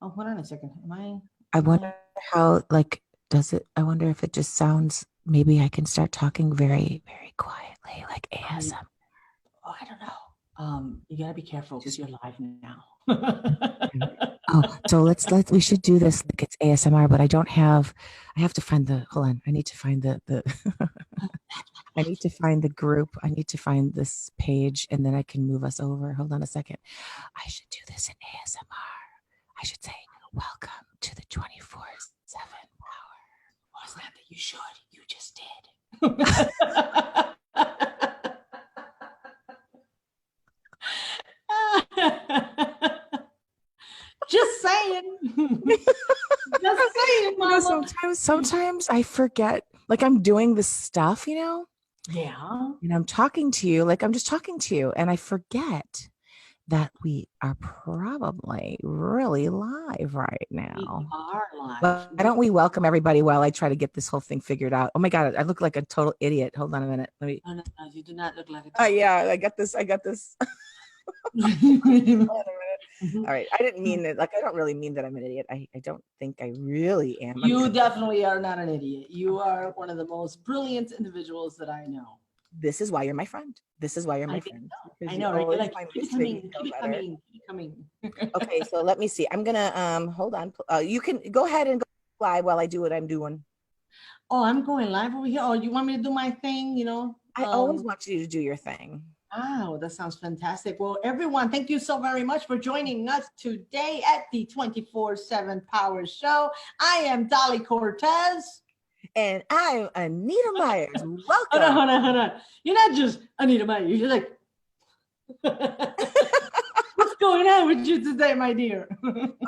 Oh, hold on a second. I Am I? wonder how, like, does it, I wonder if it just sounds, maybe I can start talking very, very quietly, like I, ASM. oh, I don't know. You gotta be careful because Just, you're live now. oh, so we should do this like it's ASMR, but I have to find hold on. I need to find I need to find the group. I need to find this page and then I can move us over. Hold on a second. I should do this in ASMR. I should say, welcome to the 24/7 power. Well, it's not that you should. You just did. Just saying. Just saying, You know, mama. sometimes I forget, like I'm doing this stuff, Yeah. and I'm talking to you, like I'm just talking to you, and I forget that we are probably really live right We now. are live. Why don't we welcome everybody while I try to get this whole thing figured out? Oh my God, I look like a total idiot. Hold on a minute. Let me. Oh, no, no, you do not look like a total Yeah, I got this. I got this. Hold on a minute. All right. I didn't mean it. Like, I don't really mean that I'm an idiot. I don't think I really am. I'm You kind definitely are not an idiot. of, You are one of the most brilliant individuals that I know. this is why you're my friend. This is why you're I my think friend, so. I because you know, right? You're always like, find keep ways it to make me coming, feel keep it better. coming, keep it coming. Okay, so let me see. I'm gonna hold on. You can go ahead and go live while I do what I'm doing. Oh, I'm going live over here. Oh, you want me to do my thing? I always want you to do your thing. Oh, that sounds fantastic. Well, everyone, thank you so very much for joining us today at the 24/7 Power Show. I am Dolly Cortez. And I'm Anita Myers. Hold on, Welcome. hold on, hold on. You're not just Anita Mae. You're just like, what's going on with you today, my dear?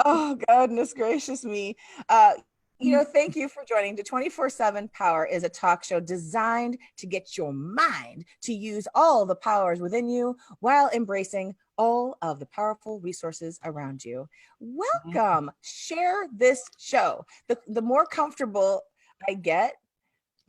Oh, goodness gracious me. Thank you for joining. The 24/7 Power is a talk show designed to get your mind to use all the powers within you while embracing all of the powerful resources around you. Welcome. Share this show. The more comfortable I get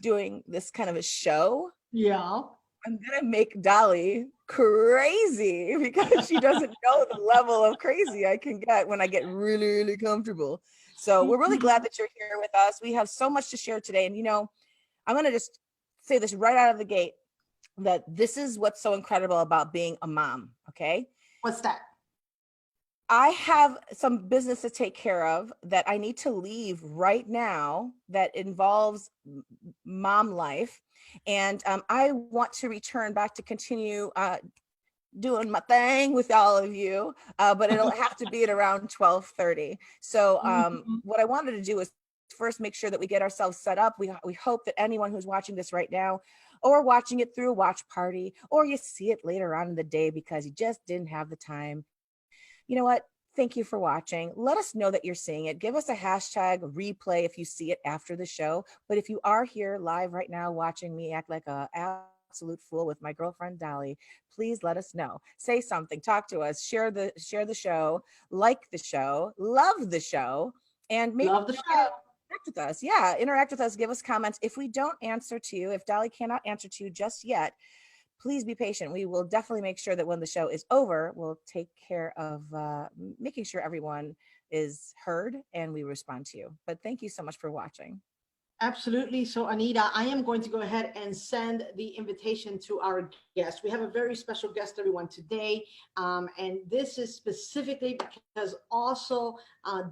doing this kind of a show, Yeah. I'm gonna make Dolly crazy because she doesn't know the level of crazy I can get when I get really, really comfortable. So we're really glad that you're here with us. We have so much to share today. And I'm gonna just say this right out of the gate that this is what's so incredible about being a mom. Okay. What's that? I have some business to take care of that I need to leave right now that involves mom life. And I want to return back to continue doing my thing with all of you, but it'll have to be at around 12:30. So what I wanted to do is first make sure that we get ourselves set up. We hope that anyone who's watching this right now or watching it through a watch party, or you see it later on in the day because you just didn't have the time, you know what? Thank you for watching. Let us know that you're seeing it. Give us a hashtag replay if you see it after the show. But if you are here live right now watching me act like a absolute fool with my girlfriend Dolly, please let us know. Say something, talk to us, share the show, like the show, love the show, and maybe Love the show. interact with us. Yeah, interact with us, give us comments. If we don't answer to you, if Dolly cannot answer to you just yet, please be patient. We will definitely make sure that when the show is over, we'll take care of making sure everyone is heard and we respond to you. But thank you so much for watching. Absolutely. So, Anita, I am going to go ahead and send the invitation to our guest. We have a very special guest, everyone, today. And this is specifically because also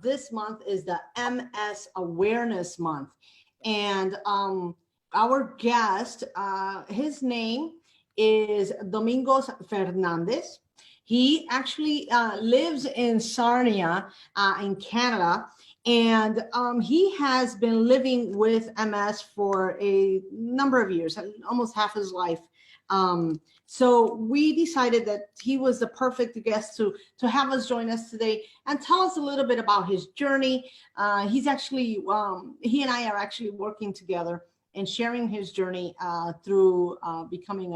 this month is the MS Awareness Month. And our guest, his name is Domingos Fernandez. He actually lives in Sarnia in Canada, and he has been living with MS for a number of years, almost half his life. So we decided that he was the perfect guest to have us join us today and tell us a little bit about his journey. He's actually he and I are actually working together and sharing his journey through becoming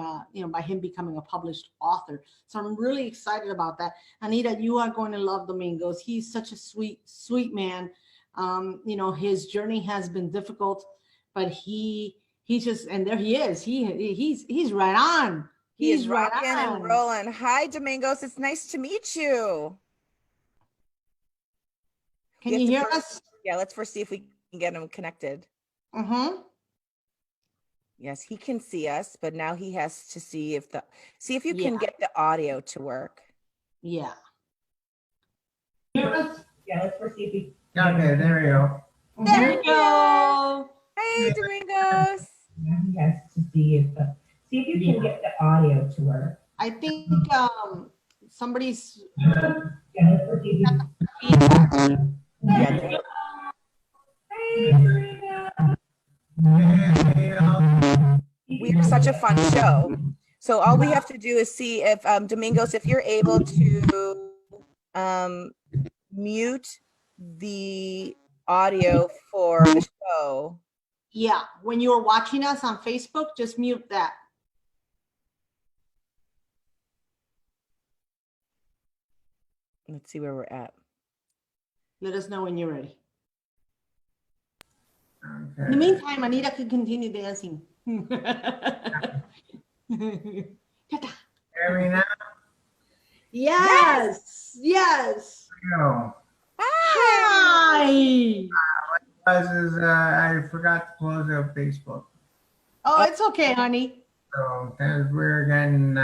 by him becoming a published author. So I'm really excited about that. Anita, you are going to love Domingos. He's such a sweet man. His journey has been difficult, but he's just, and there he is. He's right on. He is He's right rocking and on. rolling. Hi, Domingos. It's nice to meet you. Can you hear us? Yeah, let's first see if we can get him connected. Mm-hmm. Yes, he can see us, but now he has to see if you Yeah. can get the audio to work. Yeah. Yeah, let's first see if we Okay, there we go. There you go. Hey, Domingos. He has to see if you can get the audio to work. I think somebody's Yeah, let's first see if feedback. Yeah. We are such a fun show. So all we have to do is see if Domingos, if you're able to mute the audio for the show. Yeah, when you're watching us on Facebook, just mute that. Let's see where we're at. Let us know when you're ready. Okay. In the meantime, Anita can continue dancing. Hear me now? Yes, yes. No. Hi. I forgot to close out Facebook. Oh, it's okay, honey. So we're getting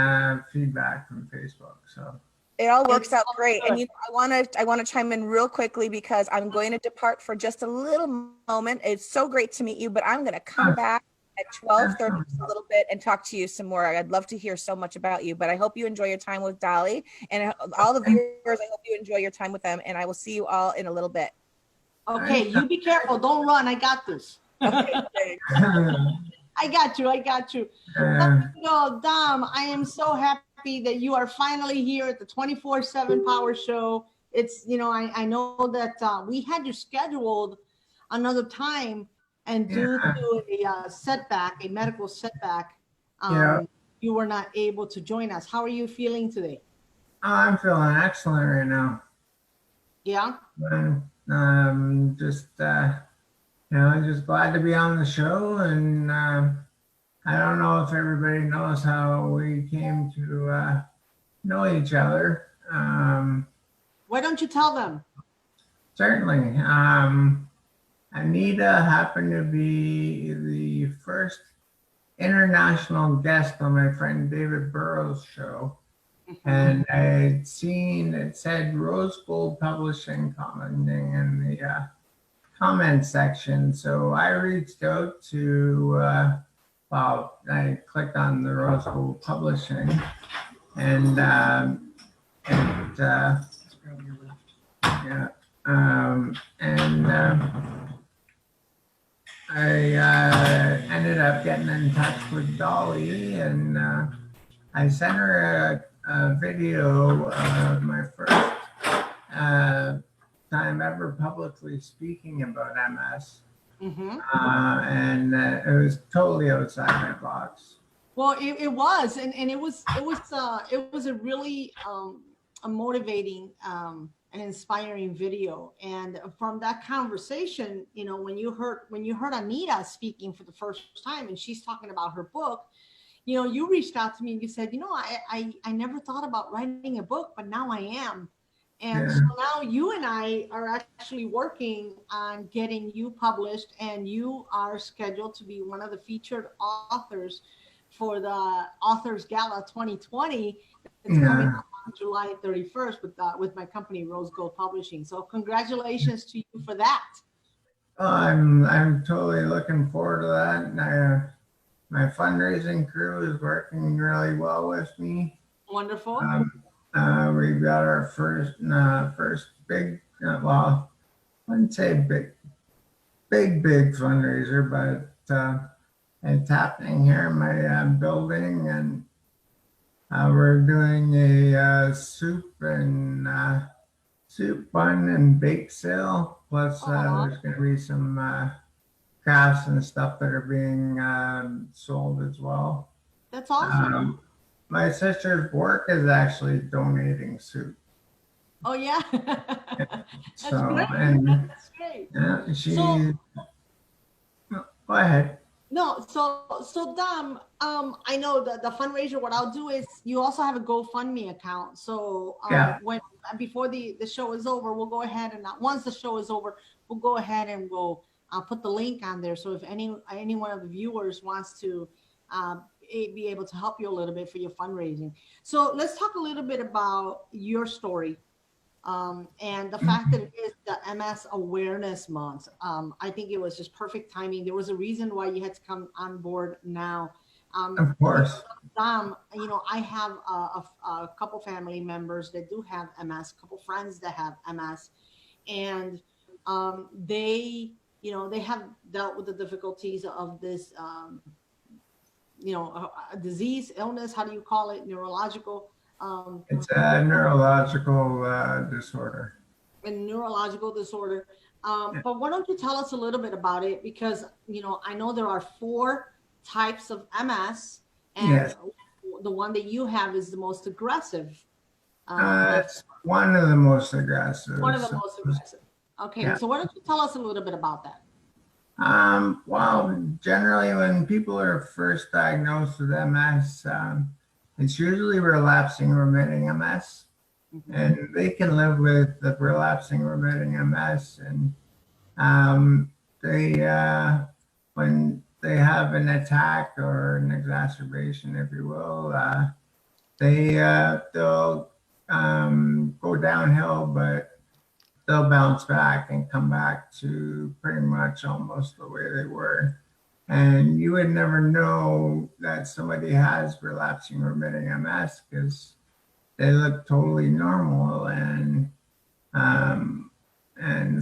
feedback from Facebook. So It all works out great. And I want to chime in real quickly because I'm going to depart for just a little moment. It's so great to meet you, but I'm going to come back at 12:30 a little bit and talk to you some more. I'd love to hear so much about you, but I hope you enjoy your time with Dolly and all the viewers. I hope you enjoy your time with them, and I will see you all in a little bit. Okay, you be careful. Don't run. I got this. Okay, thanks. I got you. I got you. No, Dom, I am so happy that you are finally here at the 24/7 Power Show. It's, I know that we had you scheduled another time, and due to a setback, a medical setback, you were not able to join us. How are you feeling today? I'm feeling excellent right now. Yeah? Just just glad to be on the show, and I don't know if everybody knows how we came to know each other. Why don't you tell them? Certainly. Anita happened to be the first international guest on my friend David Burrow's show. And I had seen it said Rose Gold Publishing commenting in the comment section. So I reached out to, I clicked on the Rose Gold Publishing, and I ended up getting in touch with Dolly, and I sent her a video of my first time ever publicly speaking about MS. And it was totally outside my box. Well, it was, and it was a really a motivating and inspiring video. And from that conversation, when you heard Anita speaking for the first time, and she's talking about her book, you reached out to me and you said, I never thought about writing a book, but now I am. And so now you and I are actually working on getting you published, and you are scheduled to be one of the featured authors for the Authors Gala 2020. It's coming up on July 31st with my company, Rose Gold Publishing. So congratulations to you for that. I'm totally looking forward to that. And my fundraising crew is working really well with me. Wonderful. We've got our first big, well, I wouldn't say big fundraiser, but it's happening here in my building, and we're doing a soup bun and bake sale. Plus, there's going to be some crafts and stuff that are being sold as well. That's awesome. My sister's work is actually donating soup. Oh yeah. So, That's great. and That's great. yeah, So, go ahead. No, so Dom, I know that the fundraiser, what I'll do is you also have a GoFundMe account. So Yeah. when before the show is over, we'll go ahead and once the show is over, we'll go ahead and we'll put the link on there. So if any one of the viewers wants to be able to help you a little bit for your fundraising. So let's talk a little bit about your story. And the fact that it is the MS Awareness Month, I think it was just perfect timing. There was a reason why you had to come on board now. Of course. I have a couple family members that do have MS, a couple friends that have MS, and they have dealt with the difficulties of this, a disease, illness. How do you call it? Neurological. It's a neurological disorder. A neurological disorder. Yeah. But why don't you tell us a little bit about it? Because, I know there are 4 types of MS, and Yes. the one that you have is the most aggressive. It's one of the most aggressive. One of the most aggressive. Okay, Yeah. so why don't you tell us a little bit about that? Well, generally when people are first diagnosed with MS, it's usually relapsing remitting MS. And they can live with the relapsing remitting MS, and when they have an attack or an exacerbation, if you will, they'll go downhill, but they'll bounce back and come back to pretty much almost the way they were. And you would never know that somebody has relapsing remitting MS because they look totally normal. And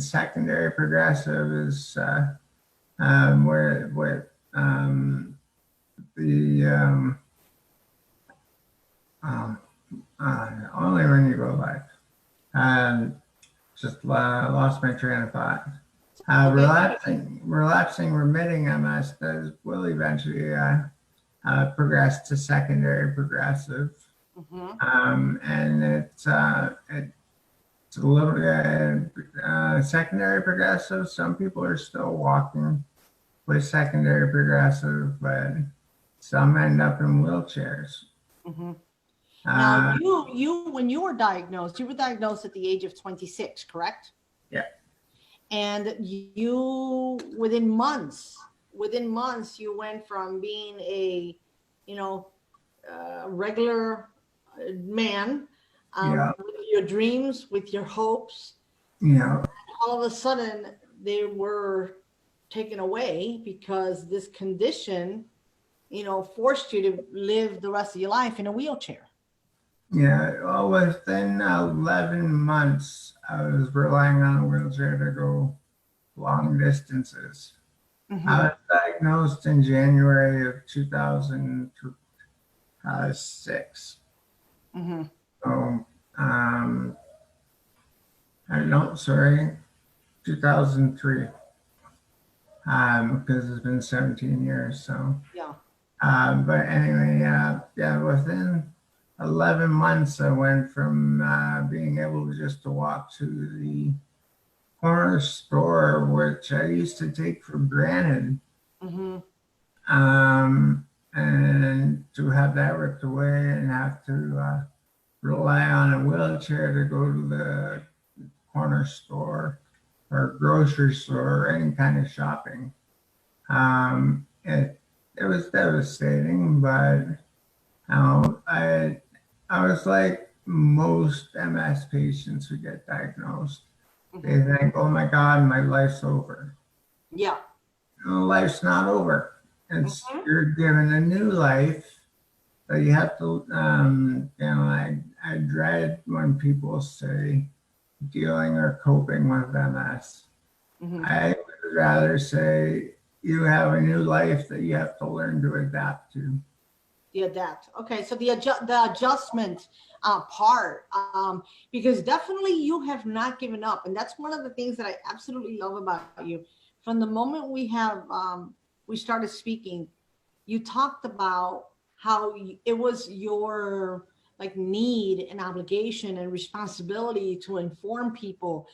secondary progressive is where with the only when you go back. Just lost my train of thought. Relapsing remitting MS will eventually progress to secondary progressive. And it's a little bit secondary progressive. Some people are still walking with secondary progressive, but some end up in wheelchairs. Now, when you were diagnosed at the age of 26, correct? Yeah. And you, within months, you went from being a, regular man, with your dreams, with your hopes. Yeah. All of a sudden, they were taken away because this condition, forced you to live the rest of your life in a wheelchair. Yeah, well, within 11 months, I was relying on a wheelchair to go long distances. I was diagnosed in January of 2006. So, 2003. Because it's been 17 years. So, Yeah. But anyway, within 11 months, I went from being able to walk to the corner store, which I used to take for granted, and to have that ripped away and have to rely on a wheelchair to go to the corner store or grocery store or any kind of shopping. It was devastating, but I was like most MS patients who get diagnosed. They think, "Oh my God, my life's over." Yeah. No, life's not over. It's you're given a new life, but you have to. I dread when people say dealing or coping with MS. I would rather say you have a new life that you have to learn to adapt to. The adapt. Okay, so the adjustment part, because definitely you have not given up, and that's one of the things that I absolutely love about you. From the moment we started speaking, you talked about how it was your need and obligation and responsibility to inform people.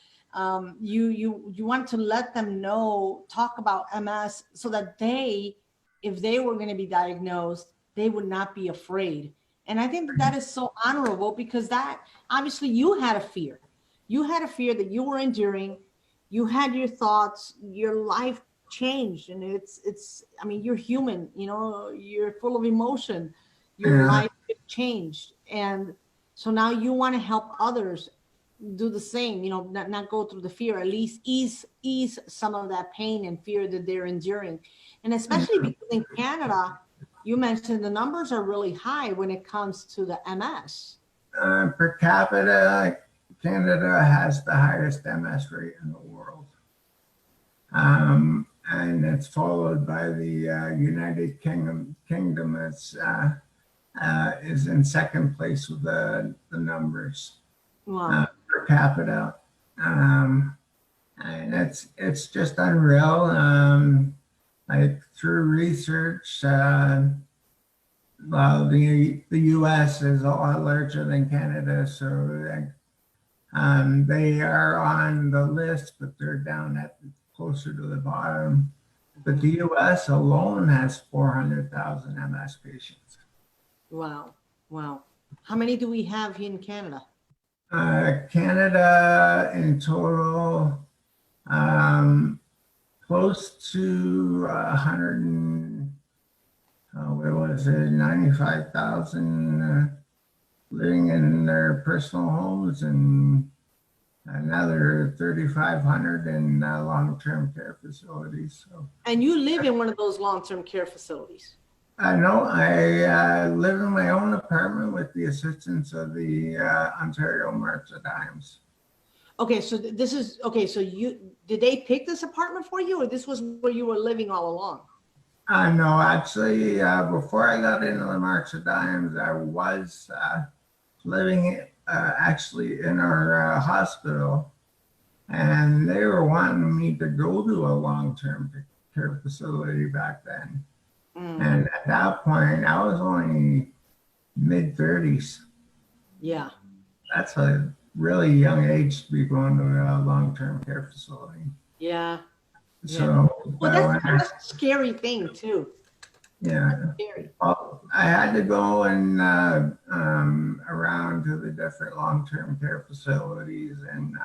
You want to let them know, talk about MS so that they if they were going to be diagnosed, they would not be afraid. And I think that is so honorable, because that obviously you had a fear. You had a fear that you were enduring. You had your thoughts, your life changed. And I mean, you're human, you know, you're full of emotion. Your Yeah. life changed. And so now you want to help others do the same, you know, not go through the fear, at least ease some of that pain and fear that they're enduring. And especially because in Canada, you mentioned the numbers are really high when it comes to the MS. Per capita, Canada has the highest MS rate in the world. And it's followed by the United Kingdom. Kingdom is in second place with the numbers. Wow. Per capita. And it's just unreal. Like through research, well, the US is a lot larger than Canada, so they are on the list, but they're down at closer to the bottom. But the US alone has 400,000 MS patients. Wow. Wow. How many do we have here in Canada? Canada in total, close to 100 and, what was it, 95,000 living in their personal homes, and another 3,500 in long-term care facilities. So, And you live in one of those long-term care facilities? no, I live in my own apartment with the assistance of the Ontario March of Dimes. Okay, so this is, okay, so did they pick this apartment for you, or this was where you were living all along? No, actually, before I got into the March of Dimes, I was living actually in our hospital, and they were wanting me to go to a long-term care facility back then. And at that point, I was only mid-30s. Yeah. That's a really young age to be going to a long-term care facility. Yeah. So, Well, that's a scary thing too. yeah. Scary. Well, I had to go and around to the different long-term care facilities and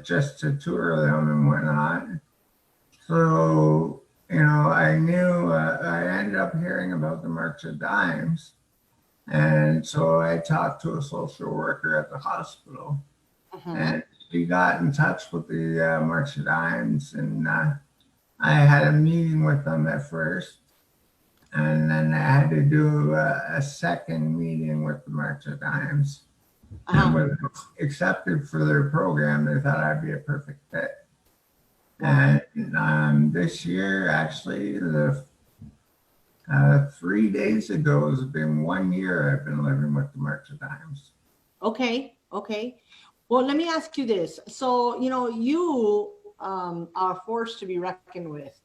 just to tour them and whatnot. So, you know, I knew I ended up hearing about the March of Dimes. And so I talked to a social worker at the hospital, and she got in touch with the March of Dimes, and I had a meeting with them at first, and then I had to do a second meeting with the March of Dimes. And was accepted for their program. They thought I'd be a perfect fit. And this year, actually, 3 days ago has been 1 year I've been living with the March of Dimes. Okay. Okay. Well, let me ask you this. So, you know, you are a force to be reckoned with,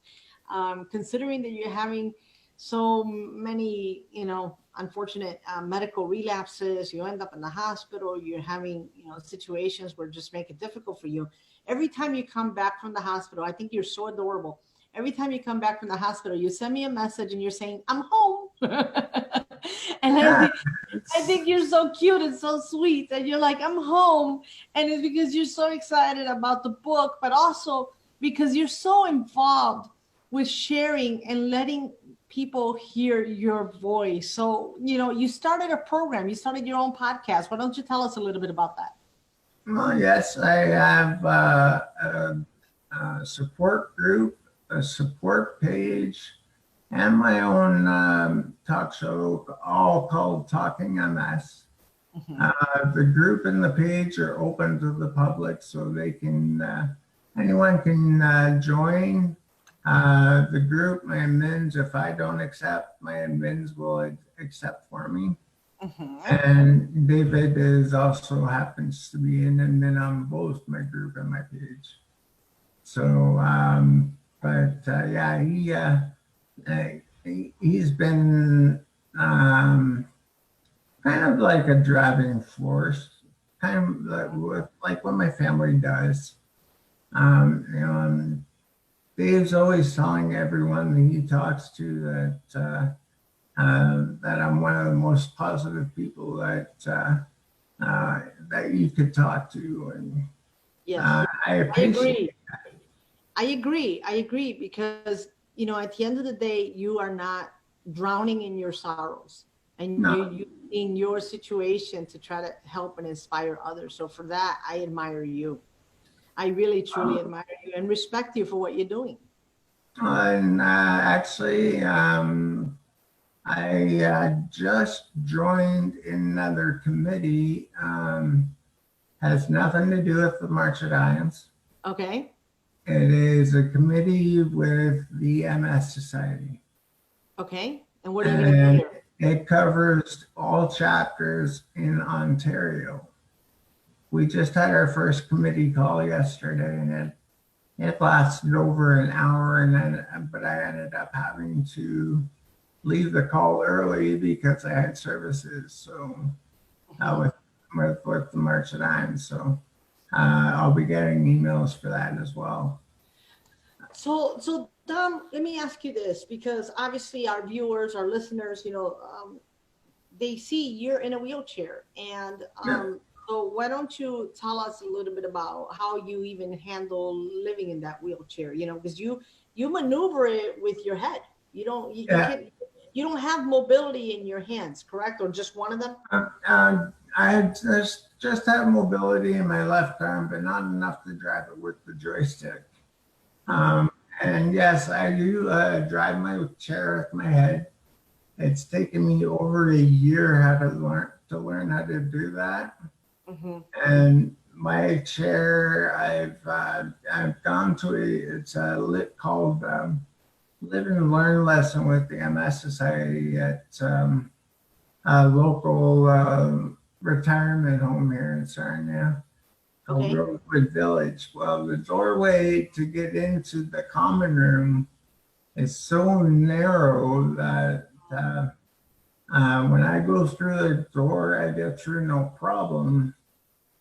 considering that you're having so many, you know, unfortunate medical relapses. You end up in the hospital. You're having, you know, situations where just make it difficult for you. Every time you come back from the hospital, I think you're so adorable. Every time you come back from the hospital, you send me a message and you're saying, "I'm home." And I think you're so cute and so sweet. And you're like, "I'm home." And it's because you're so excited about the book, but also because you're so involved with sharing and letting people hear your voice. So, you know, you started a program, you started your own podcast. Why don't you tell us a little bit about that? Well, yes, I have a support group, a support page, and my own talk show, all called Talking MS. The group and the page are open to the public, so they can, anyone can join. The group, my admins, if I don't accept, my admins will accept for me. And David is also happens to be an admin on both my group and my page. So, yeah, he's been kind of like a driving force, kind of like what my family does. You know, Dave's always telling everyone that he talks to that I'm one of the most positive people that you could talk to, and Yes, I I appreciate. agree. I agree. I agree because, at the end of the day, you are not drowning in your sorrows, and No, you're using your situation to try to help and inspire others. So for that, I admire you. I really, truly admire you and respect you for what you're doing. and actually, I just joined another committee. Has nothing to do with the March of Dimes. Okay. It is a committee with the MS Society. Okay. And what are you going to do And here? it covers all chapters in Ontario. We just had our first committee call yesterday, and it lasted over an hour, but I ended up having to leave the call early because I had services. So with the March of Dimes, so I'll be getting emails for that as well. So Dom, let me ask you this, because obviously our viewers, our listeners, they see you're in a wheelchair, and Yeah. so why don't you tell us a little bit about how you even handle living in that wheelchair? Because you maneuver it with your head. You Yeah. can't, you don't have mobility in your hands, correct? Or just one of them? I just have mobility in my left arm, but not enough to drive it with the joystick. And yes, I do drive my chair with my head. It's taken me over a year how to learn how to do that. Mm-hmm. And my chair, I've gone to it's a called Live and Learn lesson with the MS Society at a local retirement home here in Sarnia called Okay. Rosewood Village. Well, the doorway to get into the common room is so narrow that when I go through the door, I get through no problem.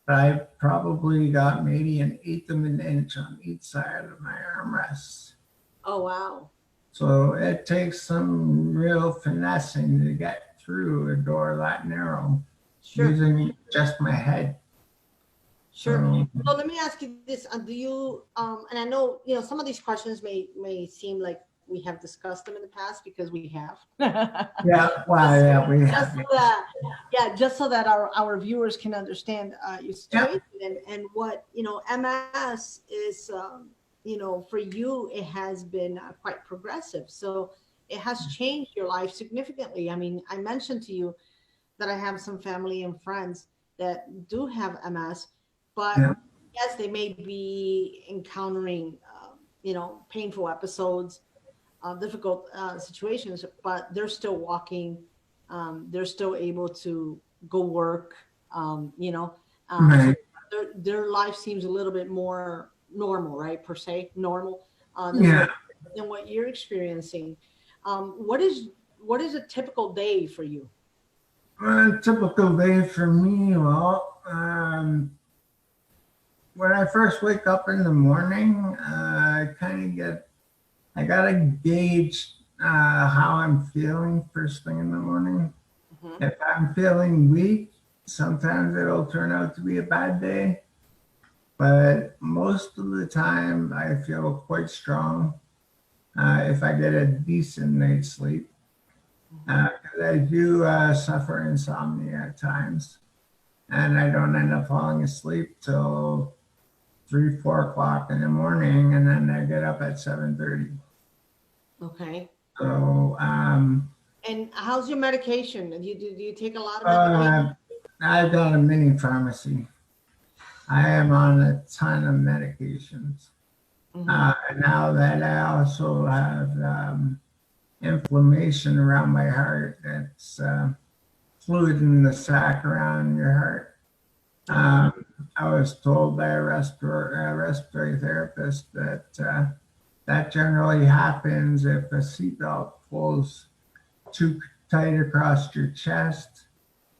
But I've probably got maybe an eighth of an inch on each side of my armrests. Oh, wow. So it takes some real finessing to get through a door that narrow Sure. using just my head. Sure. So let me ask you this: do you and I know some of these questions may seem like we have discussed them in the past, because we have. Yeah, well, yeah, we Just have. so that, yeah, just so that our viewers can understand your situation, and what MS is. For you, it has been quite progressive. So it has changed your life significantly. I mean, I mentioned to you that I have some family and friends that do have MS, but Yeah. yes, they may be encountering, painful episodes, difficult situations, but they're still walking. They're still able to go work. So Right. their life seems a little bit more normal, right? Per se, normal Yeah. than what you're experiencing. What is a typical day for you? A typical day for me, well, when I first wake up in the morning, I gotta gauge how I'm feeling first thing in the morning. Mhm. If I'm feeling weak, sometimes it'll turn out to be a bad day, but most of the time I feel quite strong if I get a decent night's sleep. 'Cause I do suffer insomnia at times, and I don't end up falling asleep till 3, 4 o'clock in the morning, and then I get up at 7:30. Okay. So And how's your medication? Do you take a lot of medication? uh, I've got a mini pharmacy. I am on a ton of medications. Mhm. Now that I also have inflammation around my heart, that's fluid in the sac around your heart. Um, I was told by a respiratory therapist that that generally happens if a seatbelt pulls too tight across your chest,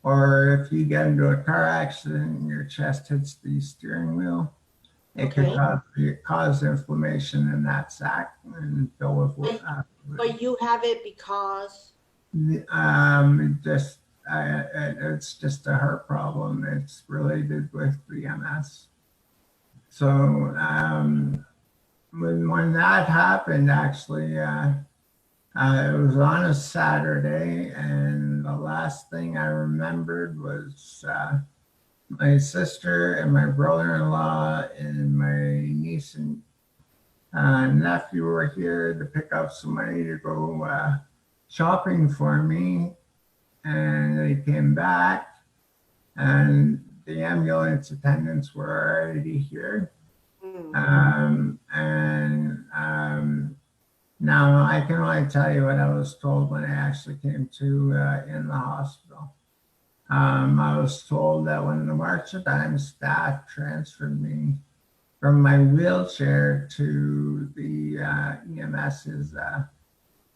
or if you get into a car accident and your chest hits the steering wheel. it could Okay. cause inflammation in that sac and fill with But you have it because, just it's just a heart problem. It's related with the MS. So when that happened, actually, it was on a Saturday, and the last thing I remembered was my sister and my brother-in-law and my niece and nephew were here to pick up some money to go shopping for me, and they came back, and the ambulance attendants were already here. Now I can only tell you what I was told when I actually came to in the hospital. I was told that when the March of Dimes staff transferred me from my wheelchair to the EMS's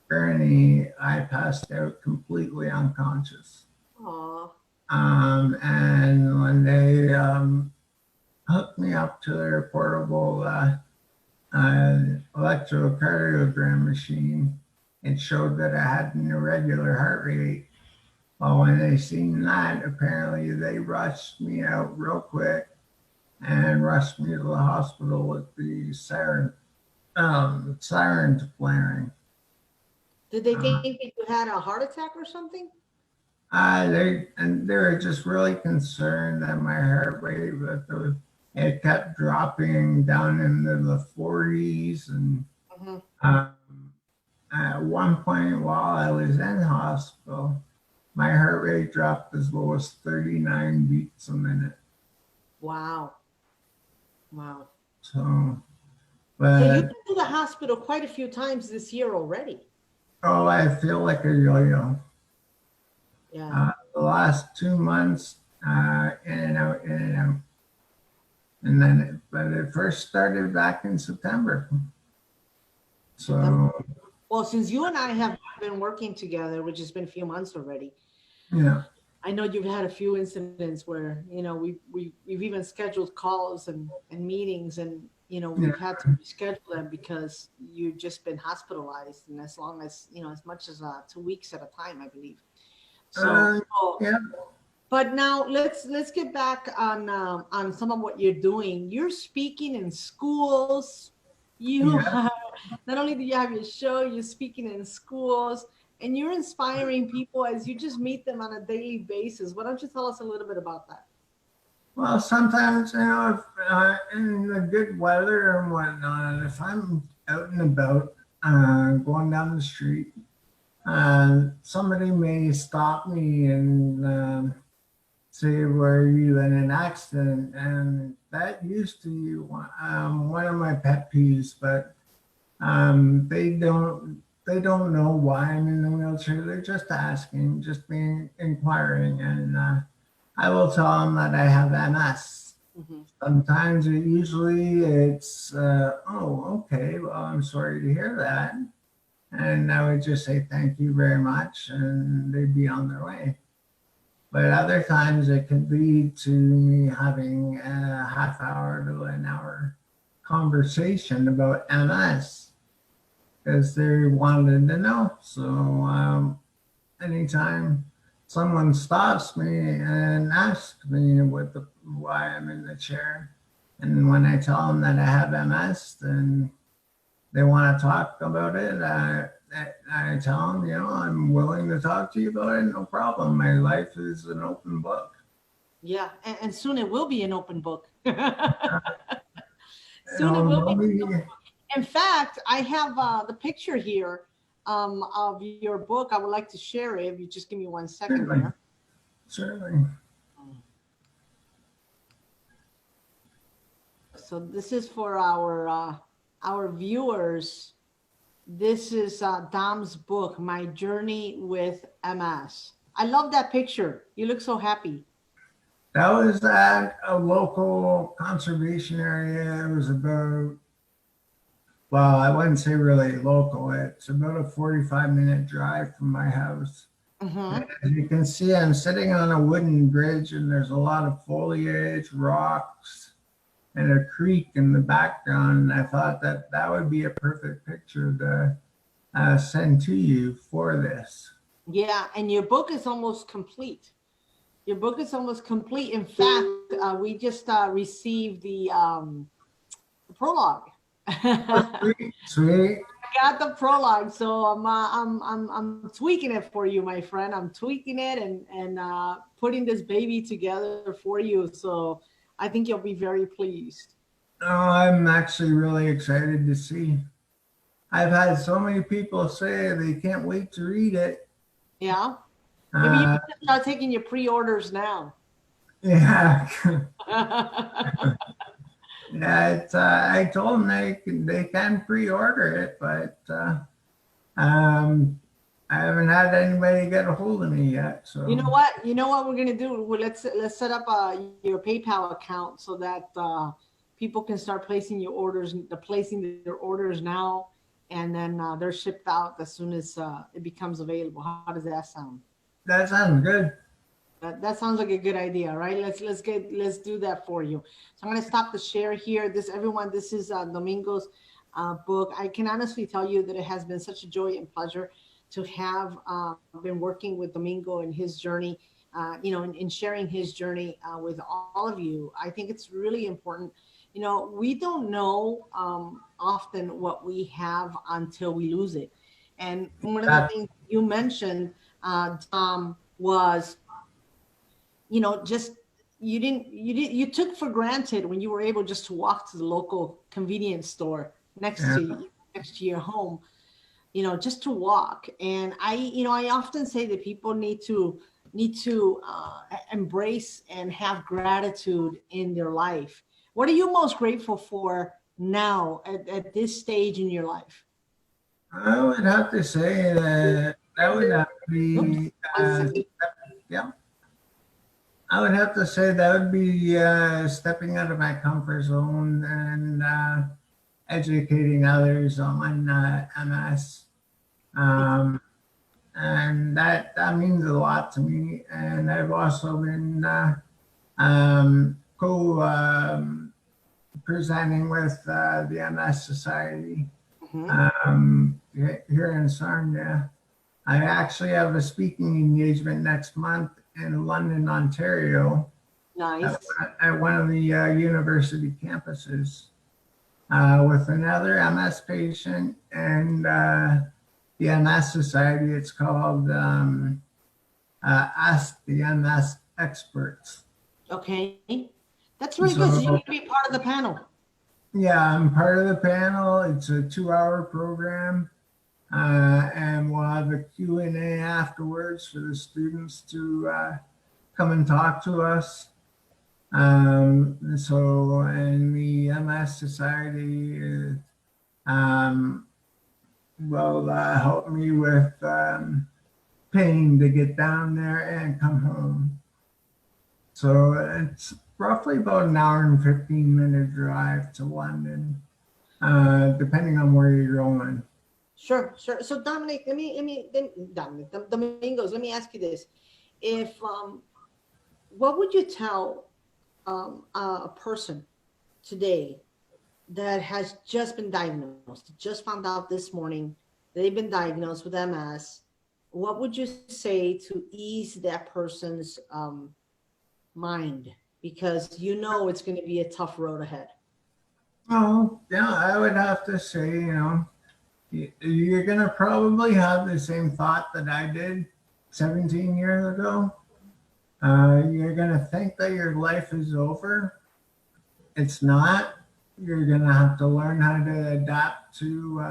gurney, I passed out completely unconscious. oh, And when they hooked me up to their portable electrocardiogram machine, it showed that I had an irregular heart rate. Well, when they seen that, apparently they rushed me out real quick and rushed me to the hospital with the sirens blaring. did they think that you had a heart attack or something? They were just really concerned that my heart rate, it kept dropping down into the 40s, and at one point while I was in hospital, my heart rate dropped as low as 39 beats a minute. Wow. Wow. So, So you've but been to the hospital quite a few times this year already. oh, I feel like a yo-yo. Yeah. The last 2 months, in and out, in and out. And then, but it first started back in September. So, Well, since you and I have been working together, which has been a few months already, yeah. I know you've had a few incidents where, you know, we've even scheduled calls and meetings, and, you know, we've had to reschedule them because you've just been hospitalized, and as long as, you know, as much as 2 weeks at a time, I believe. So, Yeah. but now let's get back on some of what you're doing. You're speaking in schools. You have, not only do you have your show, you're speaking in schools, and you're inspiring people as you just meet them on a daily basis. Why don't you tell us a little bit about that? Well, sometimes, you know, if, in the good weather and whatnot, if I'm out and about, going down the street, somebody may stop me and say, "Were you in an accident?" And that used to be one of my pet peeves, but they don't know why I'm in the wheelchair. They're just asking, just being inquiring, and I will tell them that I have MS. Sometimes it's oh, okay, well, I'm sorry to hear that, and I would just say thank you very much, and they'd be on their way. But other times it can lead to me having a half hour to an hour conversation about MS because they wanted to know. So anytime someone stops me and asks me why I'm in the chair, and when I tell them that I have MS, then they want to talk about it. I tell them, you know, I'm willing to talk to you about it. No problem. My life is an open book. Yeah, and soon it will be an open book. Soon You it know, will be. nobody, In fact, I have the picture here of your book. I would like to share it. If you just give me 1 second certainly, here. certainly. So this is for our viewers. This is Dom's book, My Journey with MS. I love that picture. You look so happy. That was at a local conservation area. It was about, well, I wouldn't say really local. It's about a 45-minute drive from my house. As you can see, I'm sitting on a wooden bridge, and there's a lot of foliage, rocks, and a creek in the background. I thought that that would be a perfect picture to send to you for this. Yeah, and your book is almost complete. Your book is almost complete. In fact, we just received the prologue. Sweet, sweet. Got the prologue, so I'm tweaking it for you, my friend. I'm tweaking it and putting this baby together for you. So I think you'll be very pleased. Oh, I'm actually really excited to see. I've had so many people say they can't wait to read it. Yeah, maybe you Uh, can start taking your pre-orders now. yeah, yeah. It's I told them they can pre-order it, but I haven't had anybody get a hold of me yet. So You know what? You know what we're gonna do? Well, let's set up your PayPal account so that people can start placing your orders, placing their orders now, and then they're shipped out as soon as it becomes available. How does that sound? that sounds good. That sounds like a good idea, right? Let's do that for you. So I'm gonna stop the share here. This is Domingo's book. I can honestly tell you that it has been such a joy and pleasure to have been working with Domingo and his journey, in sharing his journey with all of you. I think it's really important. We don't know often what we have until we lose it. And one of the That, things you mentioned, Tom, was just you took for granted when you were able just to walk to the local convenience store next yeah, to you, next to your home, just to walk. And I often say that people need to embrace and have gratitude in their life. What are you most grateful for now at this stage in your life? I would have to say that would have to Oops, be one second. yeah. I would have to say that would be stepping out of my comfort zone and educating others on MS. Um, and that means a lot to me. And I've also been presenting with the MS Society Mhm. here in Sarnia. I actually have a speaking engagement next month in London, Ontario, Nice. at one of the university campuses with another MS patient and the MS Society. It's called Ask the MS Experts. Okay, that's really good. So you're going So to be part of the panel. yeah, I'm part of the panel. It's a 2-hour program. And we'll have a Q&A afterwards for the students to come and talk to us. And the MS Society will help me with paying to get down there and come home. So it's roughly about an hour and 15-minute drive to London, depending on where you're going. Sure, sure. So Dominic, Domingos, let me ask you this. If what would you tell a person today that has just been diagnosed, just found out this morning they've been diagnosed with MS? What would you say to ease that person's mind? Because it's going to be a tough road ahead. Oh, yeah, I would have to say, you're going to probably have the same thought that I did 17 years ago. You're going to think that your life is over. It's not. You're going to have to learn how to adapt to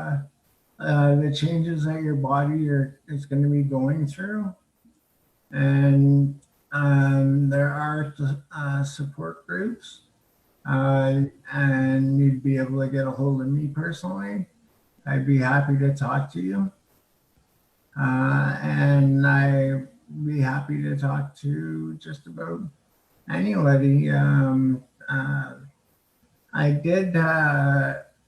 the changes that your body is going to be going through. And there are support groups, and you'd be able to get a hold of me personally. I'd be happy to talk to you. And I'd be happy to talk to just about anybody. I did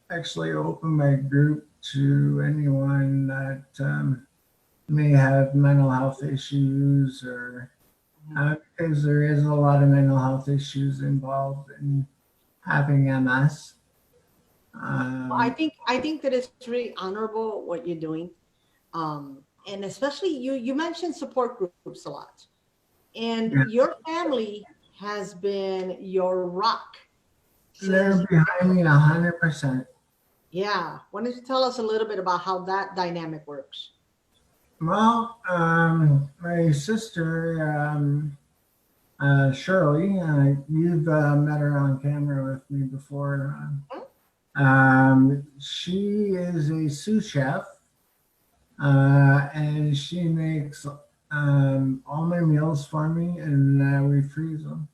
actually open my group to anyone that may have mental health issues or because there is a lot of mental health issues involved in having MS. Well, I think that it's really honorable what you're doing. And especially you mentioned support groups a lot. And Yeah, your family has been your rock since, they're behind me 100%. yeah. Why don't you tell us a little bit about how that dynamic works? Well, my sister, Shirley, you've met her on camera with me before. She is a sous chef, and she makes all my meals for me, and we freeze them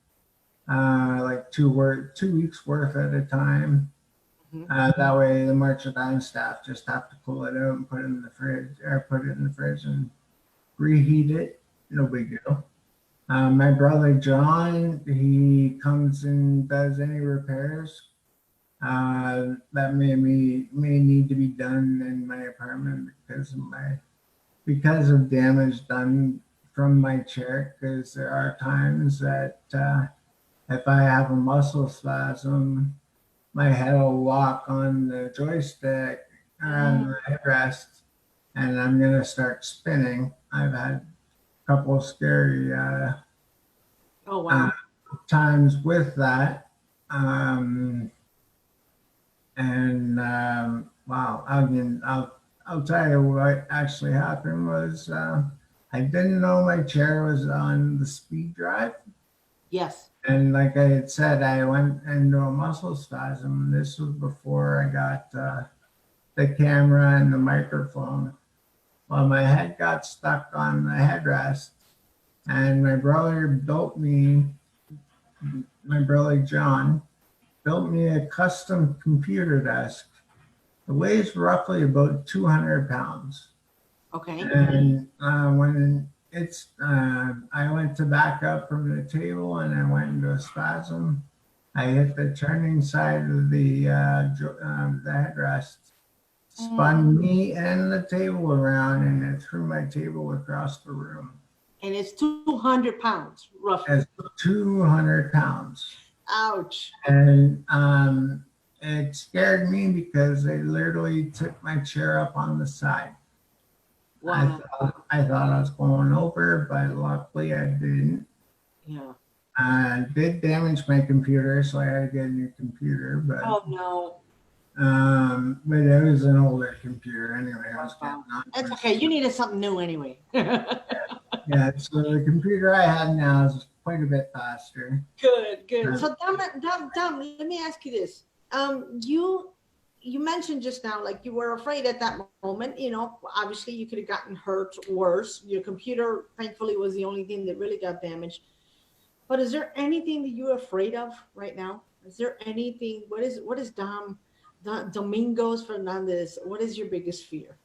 like 2 weeks worth at a time. Mhm. That way, the merchandise staff just have to pull it out and put it in the fridge, or put it in the fridge and reheat it. No big deal. My brother John, he comes and does any repairs that may need to be done in my apartment because of damage done from my chair. Because there are times that if I have a muscle spasm, my head will lock on the joystick or on the headrest, and I'm gonna start spinning. I've had a couple of scary Oh, uh, wow. times with that. And wow, I mean, I'll tell you what actually happened was I didn't know my chair was on the speed drive. Yes. And like I had said, I went into a muscle spasm. This was before I got the camera and the microphone. Well, my head got stuck on the headrest, and my brother John built me a custom computer desk. It weighs roughly about 200 pounds. Okay. And I went to back up from the table and I went into a spasm. I hit the turning side of the headrest, spun me and the table around, and it threw my table across the room. And it's 200 pounds, roughly. It's 200 pounds. Ouch. And it scared me because they literally took my chair up on the side. Wow. I thought I was going over, but luckily I didn't. Yeah. Did damage my computer, so I had to get a new computer. Oh, no. But it was an older computer anyway. I was Wow. getting on. That's okay. You needed something new anyway. Yeah, so the computer I have now is quite a bit faster. Good, good. So Dom, let me ask you this. You mentioned just now, like you were afraid at that moment, you know, obviously you could have gotten hurt worse. Your computer, thankfully, was the only thing that really got damaged. But is there anything that you're afraid of right now? Is there anything, what is Domingos Fernandez, what is your biggest fear?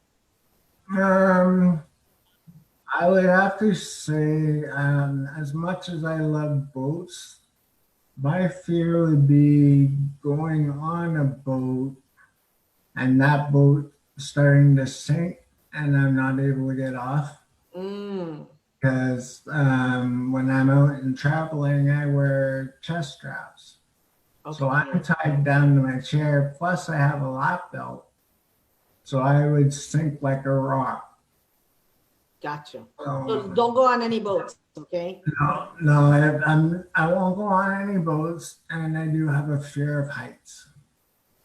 I would have to say, as much as I love boats, my fear would be going on a boat and that boat starting to sink and I'm not able to get off. Because when I'm out and traveling, I wear chest straps. Okay. So I'm tied down to my chair. Plus, I have a lap belt. So I would sink like a rock. Gotcha. So don't go on any boats, okay? No, I won't go on any boats, and I do have a fear of heights.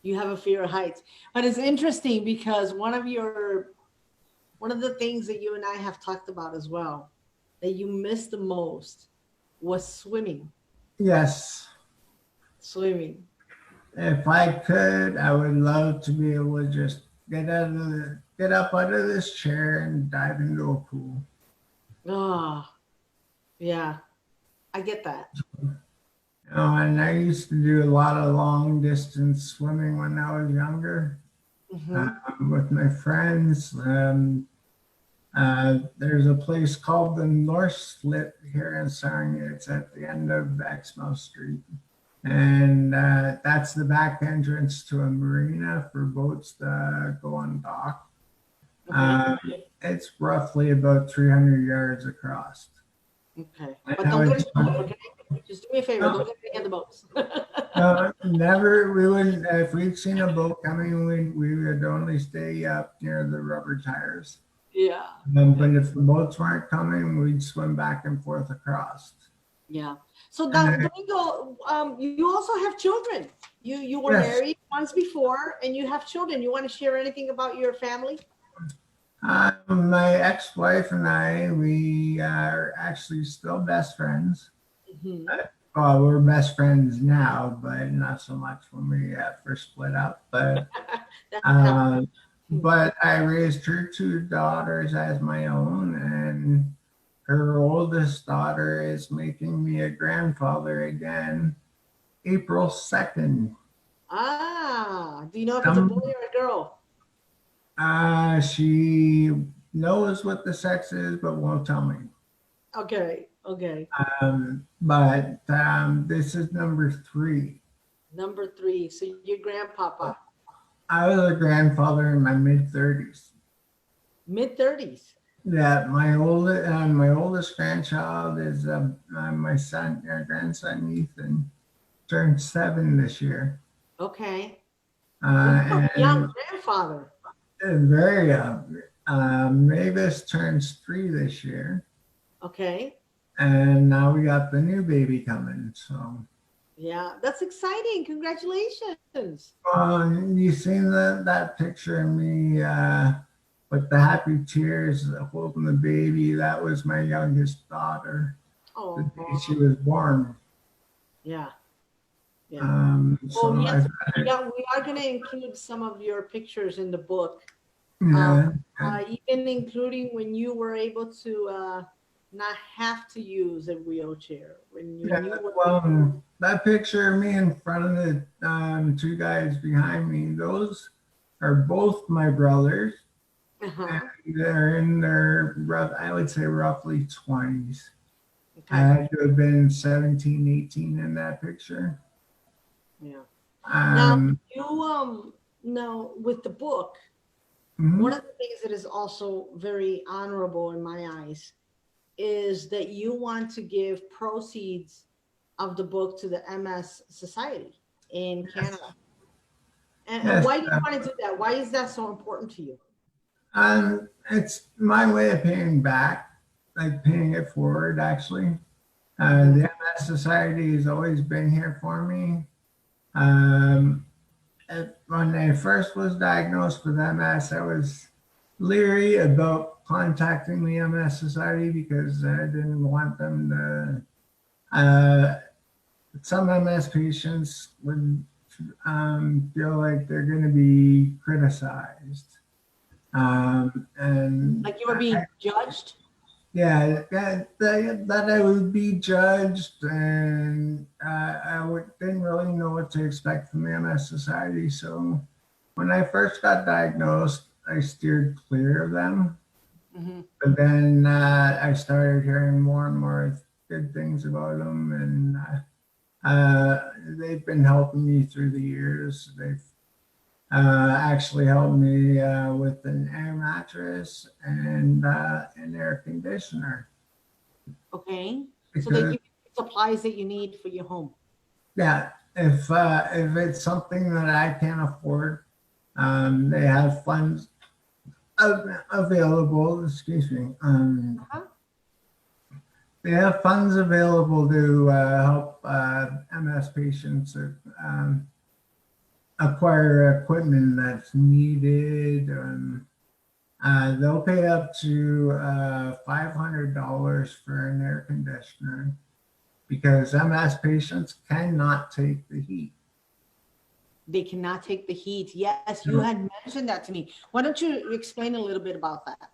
You have a fear of heights, but it's interesting because one of the things that you and I have talked about as well, that you miss the most, was swimming. Yes. Swimming. If I could, I would love to be able to just get up out of this chair and dive into a pool. Oh, yeah, I get that. And I used to do a lot of long distance swimming when I was younger with my friends. There's a place called the North Slip here in Sarnia. It's at the end of Exmouth Street. And that's the back entrance to a marina for boats that go on dock. It's roughly about 300 yards across. Okay. But don't get involved, okay? Just do me a favor. Don't get any other boats. Never. We wouldn't. If we'd seen a boat coming, we would only stay up near the rubber tires. Yeah. But if the boats weren't coming, we'd swim back and forth across. Yeah. So now, Domingo, you also have children. You were Yes. married once before, and you have children. You want to share anything about your family? My ex-wife and I, we are actually still best friends. Mhm. Well, we're best friends now, but not so much when we first split up. But but I raised her two daughters as my own, and her oldest daughter is making me a grandfather again, April 2nd. Do you know if it's a boy or a girl? She knows what the sex is, but won't tell me. Okay. But this is number 3. Number 3. So you're grandpapa. I was a grandfather in my mid-30s. Mid-30s. Yeah, my oldest grandchild is my grandson Ethan, turned 7 this year. Okay. And Young grandfather. very young. Mavis turns 3 this year, Okay. and now we got the new baby coming. So Yeah, that's exciting. Congratulations. you seen that picture of me with the happy tears holding the baby? That was my youngest daughter, the Oh, day she was born. yeah. Yeah. So Well, yes, we are going to include some of your pictures in the book, yeah, even including when you were able to not have to use a wheelchair. When you knew what that picture of me in front of the 2 guys behind me, those are both my brothers. And they're in their I would say roughly 20s. Okay. I had to have been 17, 18 in that picture. Yeah. Now with the book, one of the things that is also very honorable in my eyes is that you want to give proceeds of the book to the MS Society in Canada. And why do you want to do that? Why is that so important to you? It's my way of paying back, like paying it forward, actually. The MS Society has always been here for me. When I first was diagnosed with MS, I was leery about contacting the MS Society because I didn't want them to. Some MS patients would feel like they're going to be criticized. And like you were being judged? Yeah, that I would be judged, and didn't really know what to expect from the MS Society. So when I first got diagnosed, I steered clear of them. But then I started hearing more and more good things about them, and they've been helping me through the years. They've actually helped me with an air mattress and an air conditioner. Okay. So they give you supplies that you need for your home. Yeah. If it's something that I can't afford, they have funds available. Excuse me. They have funds available to help MS patients acquire equipment that's needed. They'll pay up to $500 for an air conditioner because MS patients cannot take the heat. They cannot take the heat. Yes, you had mentioned that to me. Why don't you explain a little bit about that?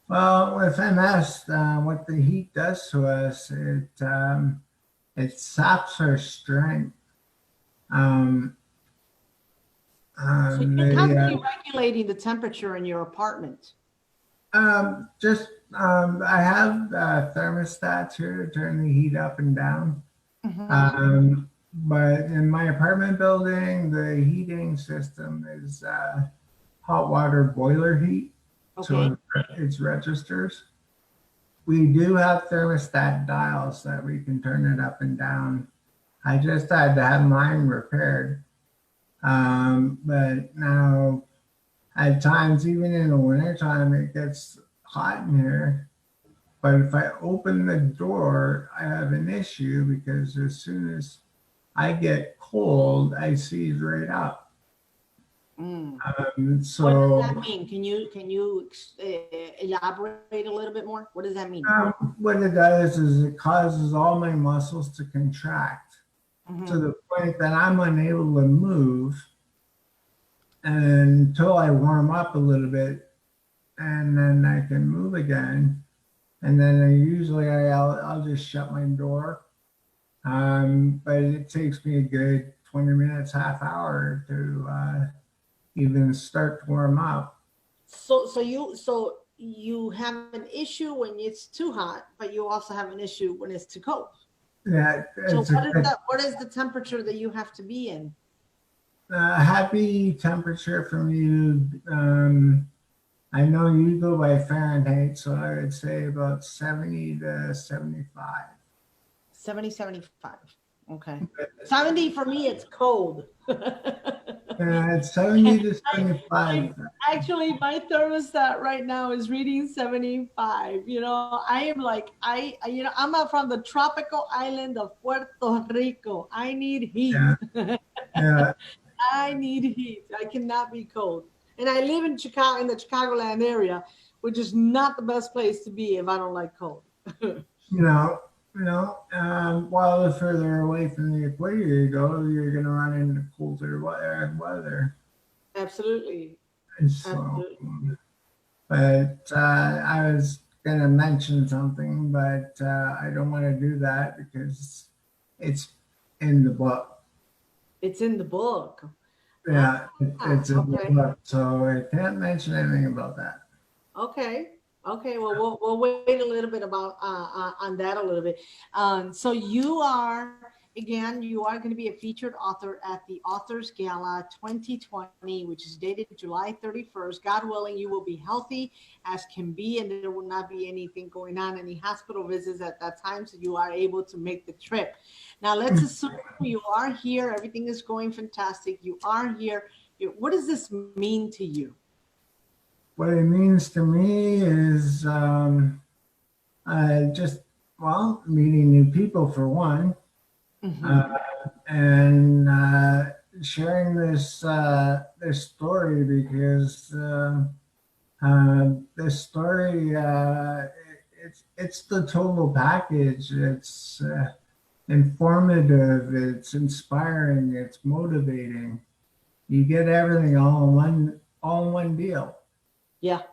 Well, with MS, what the heat does to us, it saps our strength. So you're constantly regulating the temperature in your apartment. I have thermostats here to turn the heat up and down. But in my apartment building, the heating system is hot water boiler heat. Okay. So it's registers. we do have thermostat dials that we can turn it up and down. I just had to have mine repaired. But now at times, even in the wintertime, it gets hot in here. But if I open the door, I have an issue because as soon as I get cold, I seize right up. Mm. What So does that mean? Can you elaborate a little bit more? What does that mean? what it does is it causes all my muscles to contract to the point that I'm unable to move until I warm up a little bit, and then I can move again. And then I'll just shut my door. But it takes me a good 20 minutes, half hour to even start to warm up. So you have an issue when it's too hot, but you also have an issue when it's too cold. Yeah, So it's a what is the temperature that you have to be in? happy temperature from you. I know you go by Fahrenheit, so I would say about 70 to 75. 70, 75. Okay. 70 for me, it's cold. It's 70 to 75. Actually, my thermostat right now is reading 75. I am like, I'm from the tropical island of Puerto Rico. I need heat. Yeah. I need heat. I cannot be cold. And I live in Chicago, in the Chicagoland area, which is not the best place to be if I don't like cold. While the further away from the equator you go, you're going to run into colder weather. Absolutely. So, Absolutely. but I was going to mention something, but I don't want to do that because it's in the book. It's in the book. Yeah, it's in Okay. the book, so I can't mention anything about that. Okay. Well, we'll wait a little bit about on that a little bit. So you are going to be a featured author at the Authors Gala 2020, which is dated July 31st. God willing, you will be healthy as can be, and there will not be anything going on, any hospital visits at that time, so you are able to make the trip. Now, let's assume you are here. Everything is going fantastic. You are here. What does this mean to you? What it means to me is meeting new people for one, and sharing this story because this story it's the total package. It's informative. It's inspiring. It's motivating. You get everything all in one deal. Yeah.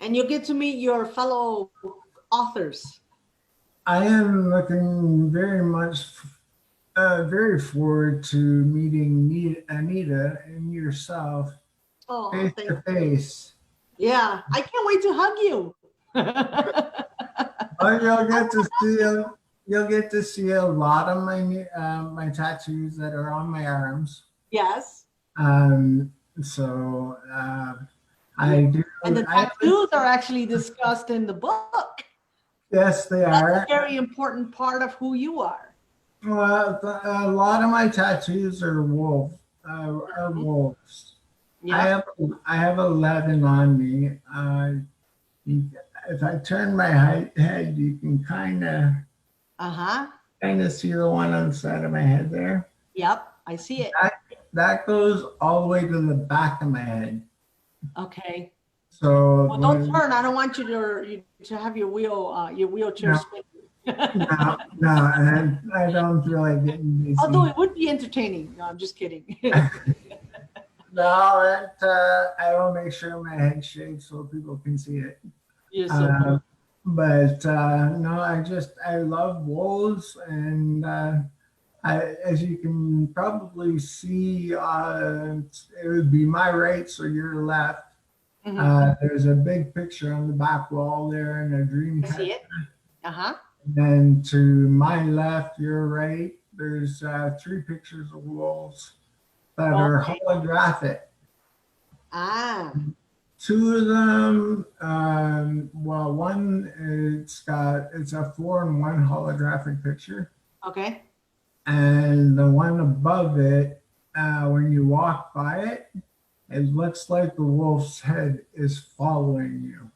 And you'll get to meet your fellow authors. I am looking very forward to meeting Anita and yourself face to face. Yeah, I can't wait to hug you. But you'll get to see a lot of my tattoos that are on my arms. Yes. So I do. And the tattoos are actually discussed in the book. Yes, they are. That's a very important part of who you are. Well, a lot of my tattoos are wolves. Yeah. I have 11 on me. If I turn my head, you can kind of see the one on the side of my head there. Yep, I see it. That goes all the way to the back of my head. Okay. So well, don't turn. I don't want you to have your wheelchair spin. No, and I don't feel like getting busy. Although it would be entertaining. No, I'm just kidding. No, I will make sure my head shakes so people can see it. Yes, sir. But no, I love wolves, and as you can probably see, it would be my right, so your left. There's a big picture on the back wall there in a dream. I see it. And then to my left, your right, there's 3 pictures of wolves that are holographic. Two of them, well, one it's a 4-in-1 holographic picture, Okay. and the one above it, when you walk by it, it looks like the wolf's head is following you.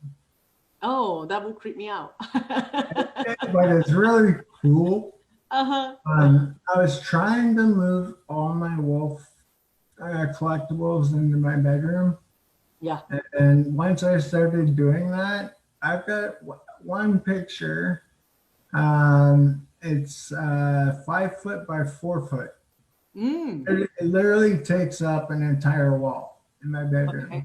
Oh, that will creep me out. But it's really cool. Uh-huh. I was trying to move all my wolf collectibles into my bedroom. Yeah. And once I started doing that, I've got one picture. It's 5 foot by 4 foot. Mm, It literally takes up an entire wall in my bedroom. okay.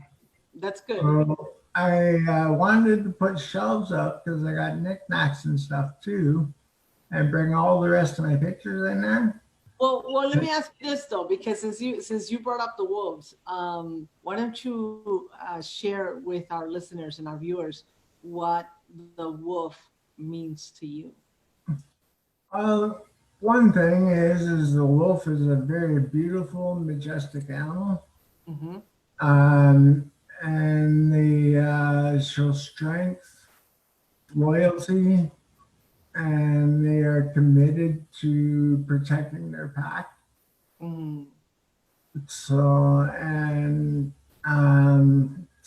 That's good. So I wanted to put shelves up because I got knickknacks and stuff too, and bring all the rest of my pictures in there. Well, let me ask you this though, because since you brought up the wolves, why don't you share with our listeners and our viewers what the wolf means to you? Uh, One thing is the wolf is a very beautiful, majestic animal. Mm-hmm. And they show strength, loyalty, and they are committed to protecting their pack. Mm, So, and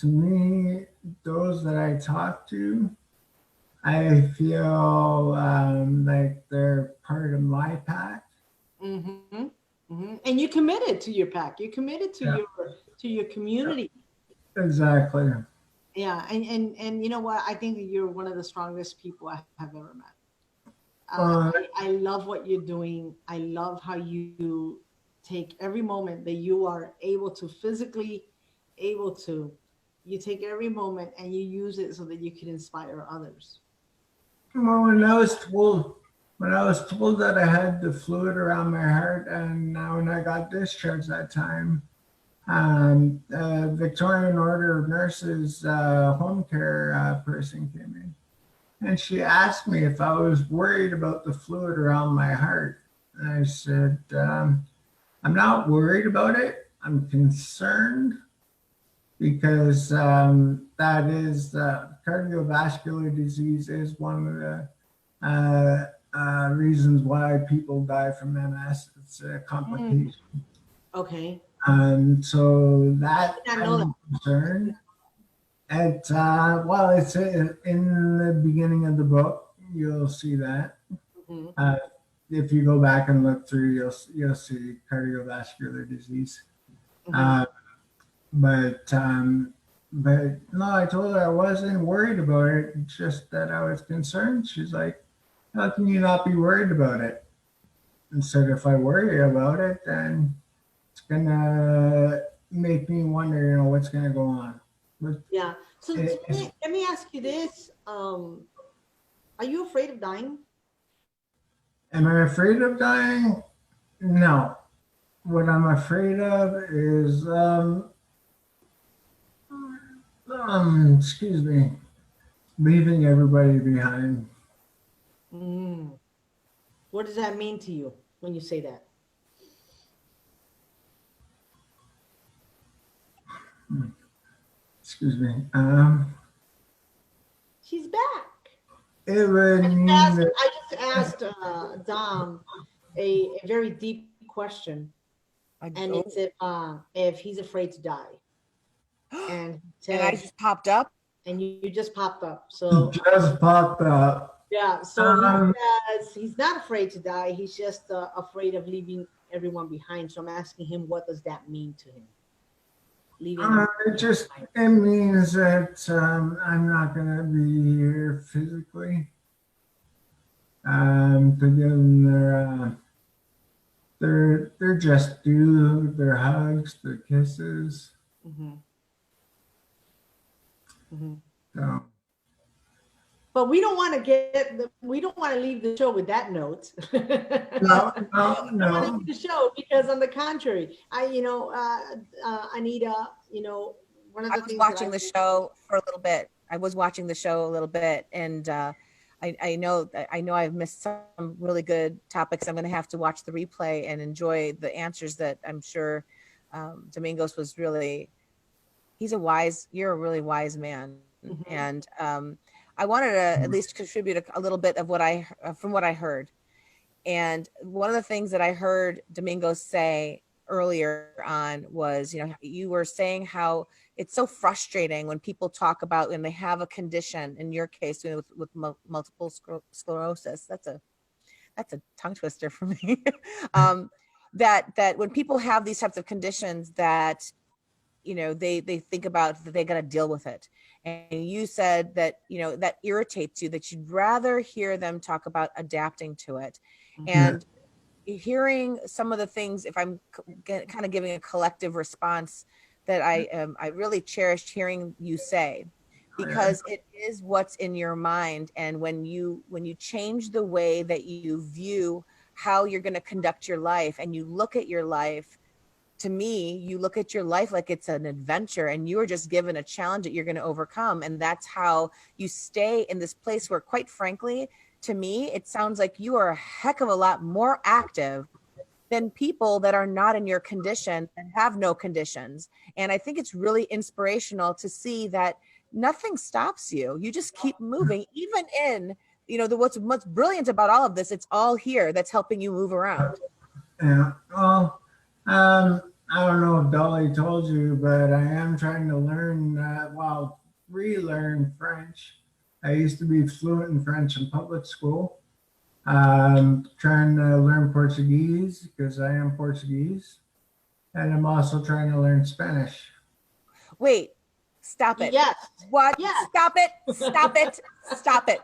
to me, those that I talk to, I feel like they're part of my pack. mm-hmm. Mm-hmm. And you committed to your pack. You committed to Yeah, your community. exactly. Yeah, and you know what? I think that you're one of the strongest people I have ever met. Uh, I love what you're doing. I love how you take every moment that you are able to physically able to. You take every moment and you use it so that you can inspire others. well, when I was told that I had the fluid around my heart, and now when I got discharged that time, Victorian Order of Nurses home care person came in, and she asked me if I was worried about the fluid around my heart. And I said, I'm not worried about it. I'm concerned because that is cardiovascular disease is one of the reasons why people die from MS. It's a Mm, complication. okay. So that I know that. I'm concerned. Well, it's in the beginning of the book. You'll see that. Mhm. Uh, if you go back and look through, you'll see cardiovascular disease. Mhm. Uh, but no, I told her I wasn't worried about it. It's just that I was concerned. She's like, "How can you not be worried about it?" And said, "If I worry about it, then it's gonna make me wonder, what's gonna go on." But Yeah. So it's, let me ask you this. Are you afraid of dying? am I afraid of dying? No. What I'm afraid of is, excuse me, leaving everybody behind. Mm. What does that mean to you when you say that? Excuse me. She's back. It would mean that I just asked Dom a very deep question, I and go, it's if he's afraid to die, and he and I said, just popped up. and you just popped up. it So just popped up. yeah, so he Um, says he's not afraid to die. He's just afraid of leaving everyone behind. So I'm asking him, what does that mean to him? Leaving it everyone just behind. it means that I'm not gonna be here physically. To give them their just due, their hugs, their kisses. Hmm. Hmm. So But we don't want to leave the show with that note. We no, no, don't want to no. leave the show because on the contrary, Anita, one of I the was things that watching the show for a little bit. I was watching the show a little bit, and I know I've missed some really good topics. I'm going to have to watch the replay and enjoy the answers that I'm sure Domingos was really You're a really wise man. Mhm. And I wanted to at least contribute a little bit of from what I heard. And one of the things that I heard Domingo say earlier on was, you were saying how it's so frustrating when people talk about when they have a condition, in your case, with multiple sclerosis. That's a tongue twister for me. That when people have these types of conditions, that they think about that they got to deal with it. And you said that that irritates you, that you'd rather hear them talk about adapting to it. And hearing some of the things, if I'm kind of giving a collective response, that I really cherished hearing you say, because it is what's in your mind. And when you change the way that you view how you're going to conduct your life, and you look at your life, to me, you look at your life like it's an adventure, and you are just given a challenge that you're going to overcome. And that's how you stay in this place where, quite frankly, to me, it sounds like you are a heck of a lot more active than people that are not in your condition and have no conditions. And I think it's really inspirational to see that nothing stops you. You just keep moving, even in, what's brilliant about all of this, it's all here that's helping you move around. Yeah. Well, I don't know if Dolly told you, but I am trying to learn, relearn French. I used to be fluent in French in public school. Trying to learn Portuguese because I am Portuguese. And I'm also trying to learn Spanish. Wait, stop it. Yes. What? Yes. Stop it. Stop it. Stop it.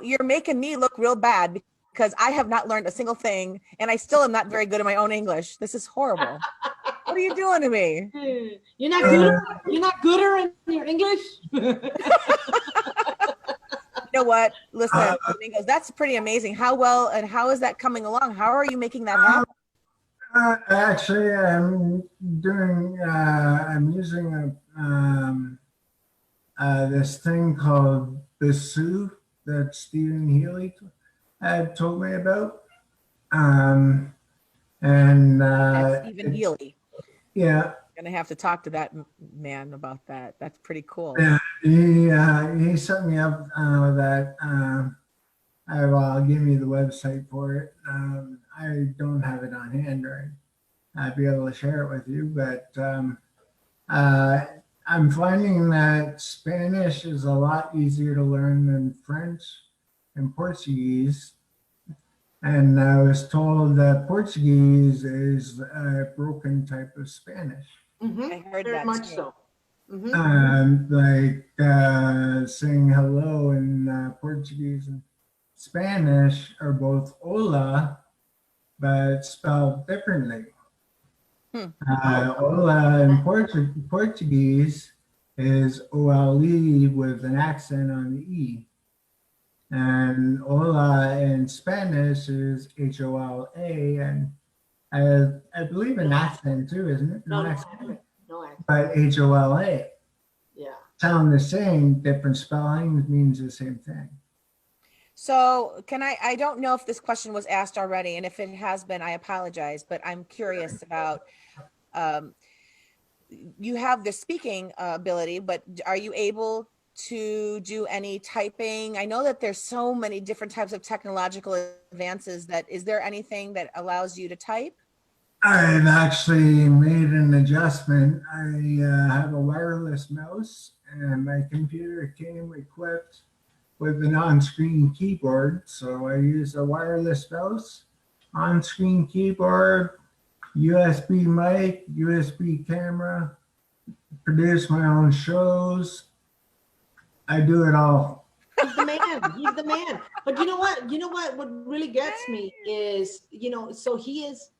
You're making me look real bad, because I have not learned a single thing, and I still am not very good at my own English. This is horrible. What are you doing to me? You're not gooder? You're not gooder in your English? You know what? Listen, Domingos, that's pretty amazing. How well and how is that coming along? How are you making that happen? Actually, I'm using this thing called Bisu that Stephen Healy had told me about. That's Stephen Healy. Yeah. I'm gonna have to talk to that man about that. That's pretty cool. Yeah, he set me up with that. I'll give you the website for it. I don't have it on hand, or I'd be able to share it with you, but I'm finding that Spanish is a lot easier to learn than French and Portuguese. And I was told that Portuguese is a broken type of Spanish. Mm-hmm. I heard Very that much too. so. Mm-hmm. Saying hello in Portuguese and Spanish are both hola, but spelled differently. Hola in Portuguese is OLE with an accent on the E. And hola in Spanish is HOLA, and I believe an accent too, isn't it? No accent. No accent. But HOLA. Yeah. Sound the same, different spellings means the same thing. So I don't know if this question was asked already, and if it has been, I apologize, but I'm curious about, you have the speaking ability, but are you able to do any typing? I know that there's so many different types of technological advances, is there anything that allows you to type? I've actually made an adjustment. I have a wireless mouse, and my computer came equipped with an on-screen keyboard. So I use a wireless mouse, on-screen keyboard, USB mic, USB camera, produce my own shows. I do it all. He's the man. He's the man. But you know what? What really gets me is, so he is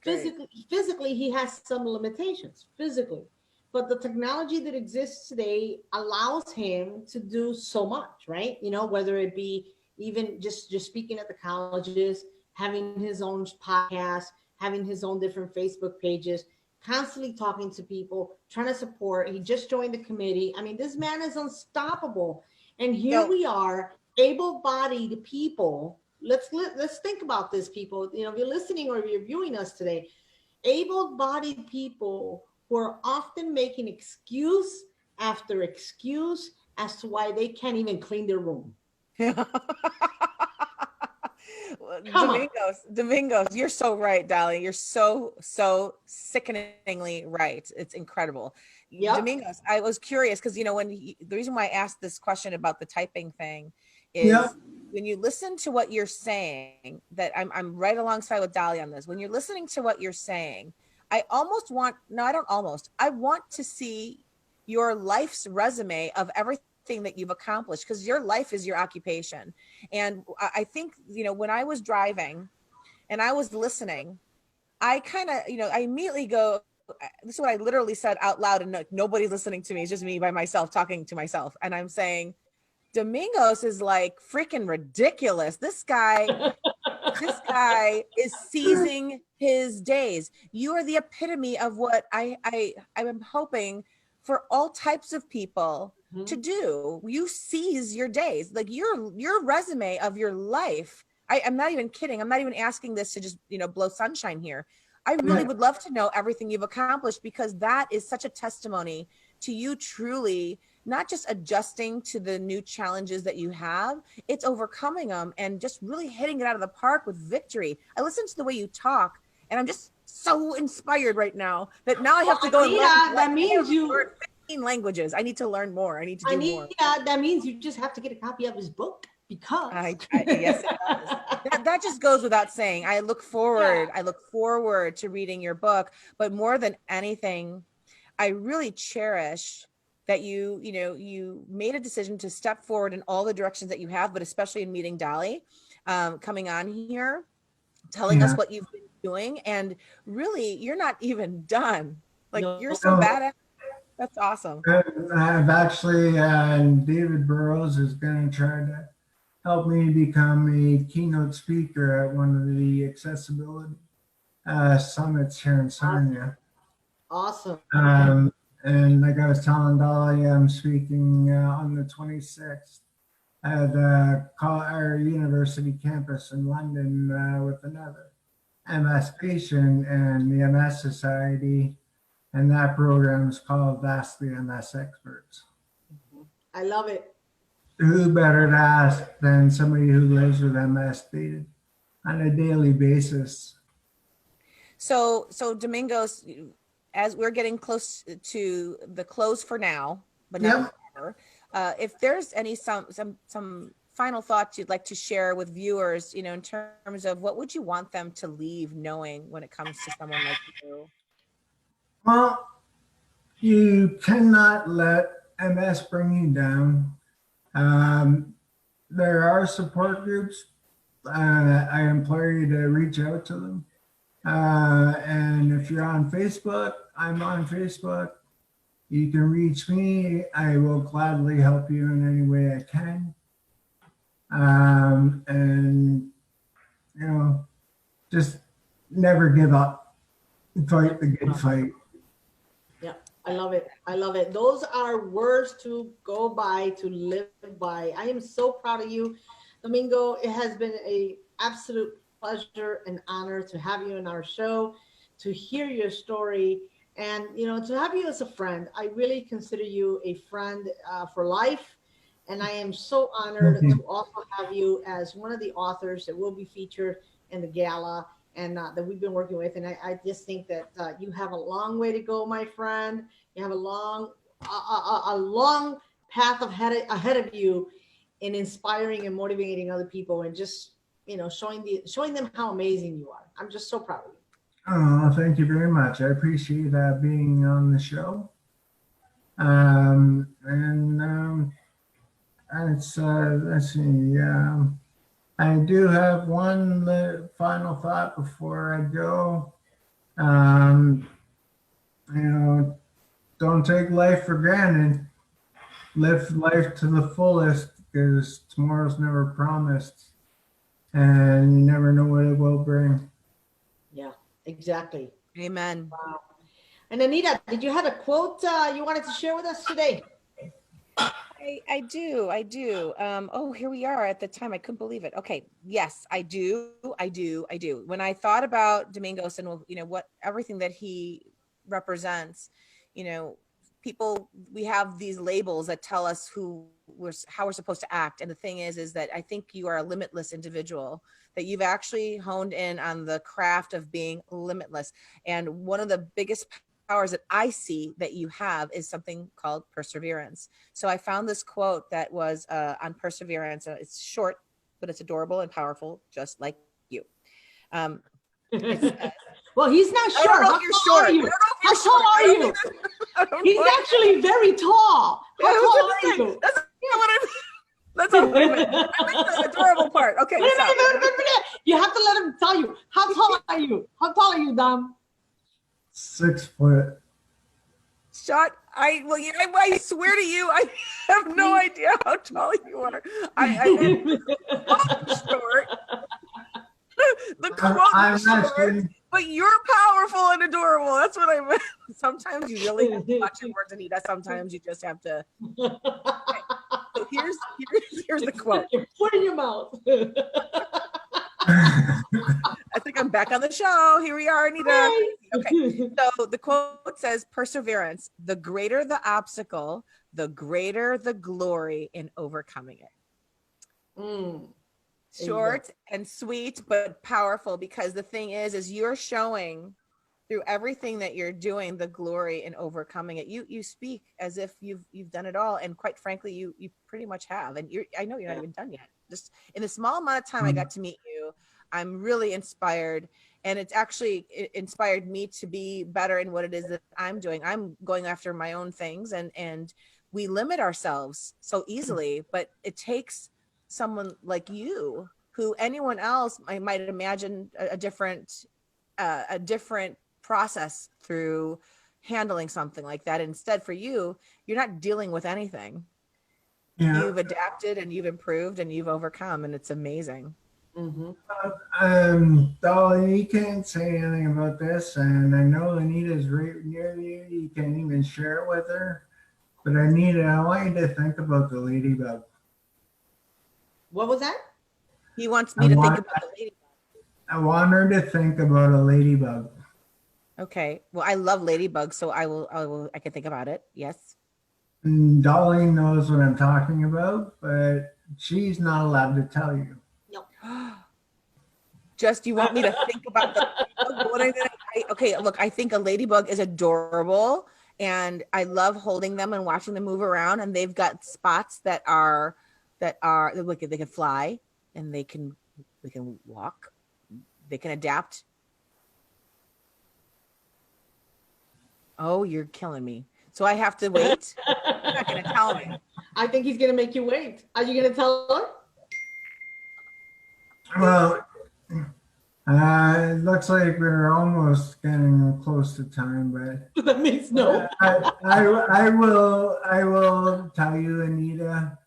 physically he has some limitations physically, but the technology that exists today allows him to do so much, right? Whether it be even just speaking at the colleges, having his own podcast, having his own different Facebook pages, constantly talking to people, trying to support. He just joined the committee. I mean, this man is unstoppable. And here we are, able-bodied people. Let's think about this, people. If you're listening or if you're viewing us today, able-bodied people who are often making excuse after excuse as to why they can't even clean their room. Come on. Domingos, you're so right, Dolly. You're so sickeningly right. It's incredible. Yep. Domingos, I was curious because the reason why I asked this question about the typing thing Yep. is when you listen to what you're saying, that I'm right alongside with Dolly on this. When you're listening to what you're saying, I want to see your life's resume of everything that you've accomplished, because your life is your occupation. And I think, when I was driving and I was listening, I kind of, I immediately go, this is what I literally said out loud, and nobody's listening to me. It's just me by myself talking to myself. And I'm saying, Domingos is like freaking ridiculous. This guy is seizing his days. You are the epitome of what I'm hoping for all types of people to do. You seize your days, like your resume of your life. I'm not even kidding. I'm not even asking this to just, blow sunshine here. I really would love to know everything you've accomplished, because that is such a testimony to you truly not just adjusting to the new challenges that you have, it's overcoming them and just really hitting it out of the park with victory. I listen to the way you talk, and I'm just so inspired right now that now I have to go and learn. That means you learn 15 languages. I need to learn more. I need to do more. That means you just have to get a copy of his book, because yes, it does. That just goes without saying. I look forward. I look forward to reading your book, but more than anything, I really cherish that you made a decision to step forward in all the directions that you have, but especially in meeting Dolly, coming on here, telling us what you've been doing. And really, you're not even done. Like, you're so bad at it. That's awesome. I've actually, David Burrows is going to try to help me become a keynote speaker at one of the accessibility summits here in Sarnia. Awesome. And like I was telling Dolly, I'm speaking on the 26th at our university campus in London with another MS patient and the MS Society. And that program is called Ask the MS Experts. I love it. Who better to ask than somebody who lives with MS on a daily basis? So Domingos, as we're getting close to the close for now, but not forever, if there's any some final thoughts you'd like to share with viewers, in terms of what would you want them to leave knowing when it comes to someone like you? Well, you cannot let MS bring you down. There are support groups. I implore you to reach out to them. And if you're on Facebook, I'm on Facebook. You can reach me. I will gladly help you in any way I can. And, just never give up. Fight the good fight. Yeah, I love it. I love it. Those are words to go by, to live by. I am so proud of you, Domingo. It has been an absolute pleasure and honor to have you in our show, to hear your story, and to have you as a friend. I really consider you a friend for life, and I am so honored to also have you as one of the authors that will be featured in the gala, and that we've been working with. And I just think that you have a long way to go, my friend. You have a long path ahead of you in inspiring and motivating other people, and just showing them how amazing you are. I'm just so proud of you. Oh, thank you very much. I appreciate being on the show. It's let's see. I do have one final thought before I go. Don't take life for granted. Live life to the fullest, because tomorrow's never promised, and you never know what it will bring. Yeah, exactly. Amen. Wow. And Anita, did you have a quote you wanted to share with us today? I do. Oh, here we are at the time. I couldn't believe it. Okay. Yes, I do. When I thought about Domingos and, what everything that he represents, people, we have these labels that tell us how we're supposed to act. And the thing is that I think you are a limitless individual, that you've actually honed in on the craft of being limitless. And one of the biggest powers that I see that you have is something called perseverance. So I found this quote that was on perseverance. It's short, but it's adorable and powerful, just like you. It says, Well, he's not I short. don't know How if you're tall short. are I you? don't know if How you're tall short. are you? I don't He's know. actually very tall. Yeah, How I was tall gonna are say, you? that's not what that's all. Wait a minute. I missed the adorable part. Okay, Wait, so you have to let him tell you. How tall are you? How tall are you, Dom? 6 foot. I swear to you, I have no idea how tall you are. I'm short. The quote I'm is not short, sure. but you're powerful and adorable. That's what I meant. Sometimes you really have to watch your words, Anita. Sometimes you just have to. Okay. So here's the quote. Put in your mouth. I think I'm back on the show. Here we are, Anita. Okay. So the quote says, perseverance, the greater the obstacle, the greater the glory in overcoming it. Mm. Short and sweet, but powerful, because the thing is you're showing through everything that you're doing the glory in overcoming it. You speak as if you've done it all, and quite frankly, you pretty much have. And I know you're not even done yet. Just in the small amount of time I got to meet you, I'm really inspired, and it's actually inspired me to be better in what it is that I'm doing. I'm going after my own things, and we limit ourselves so easily, but it takes someone like you, who anyone else might imagine a different process through handling something like that. Instead, for you're not dealing with anything. Yeah. You've adapted and you've improved and you've overcome, and it's amazing. Dolly, you can't say anything about this, and I know Anita's right near you. You can't even share it with her. But Anita, I want you to think about the ladybug. What was that? He wants me to think about the ladybug. I want her to think about a ladybug. Okay. Well, I love ladybugs, so I can think about it. Yes. And Dolly knows what I'm talking about, but she's not allowed to tell you. Just, you want me to think about the ladybug? Okay, look, I think a ladybug is adorable, and I love holding them and watching them move around, and they've got spots that are like, they can fly, and they can walk, they can adapt. Oh, you're killing me. So I have to wait? You're not going to tell me. I think he's going to make you wait. Are you going to tell her? Well, it looks like we're almost getting close to time, but That means no. I will tell you, Anita,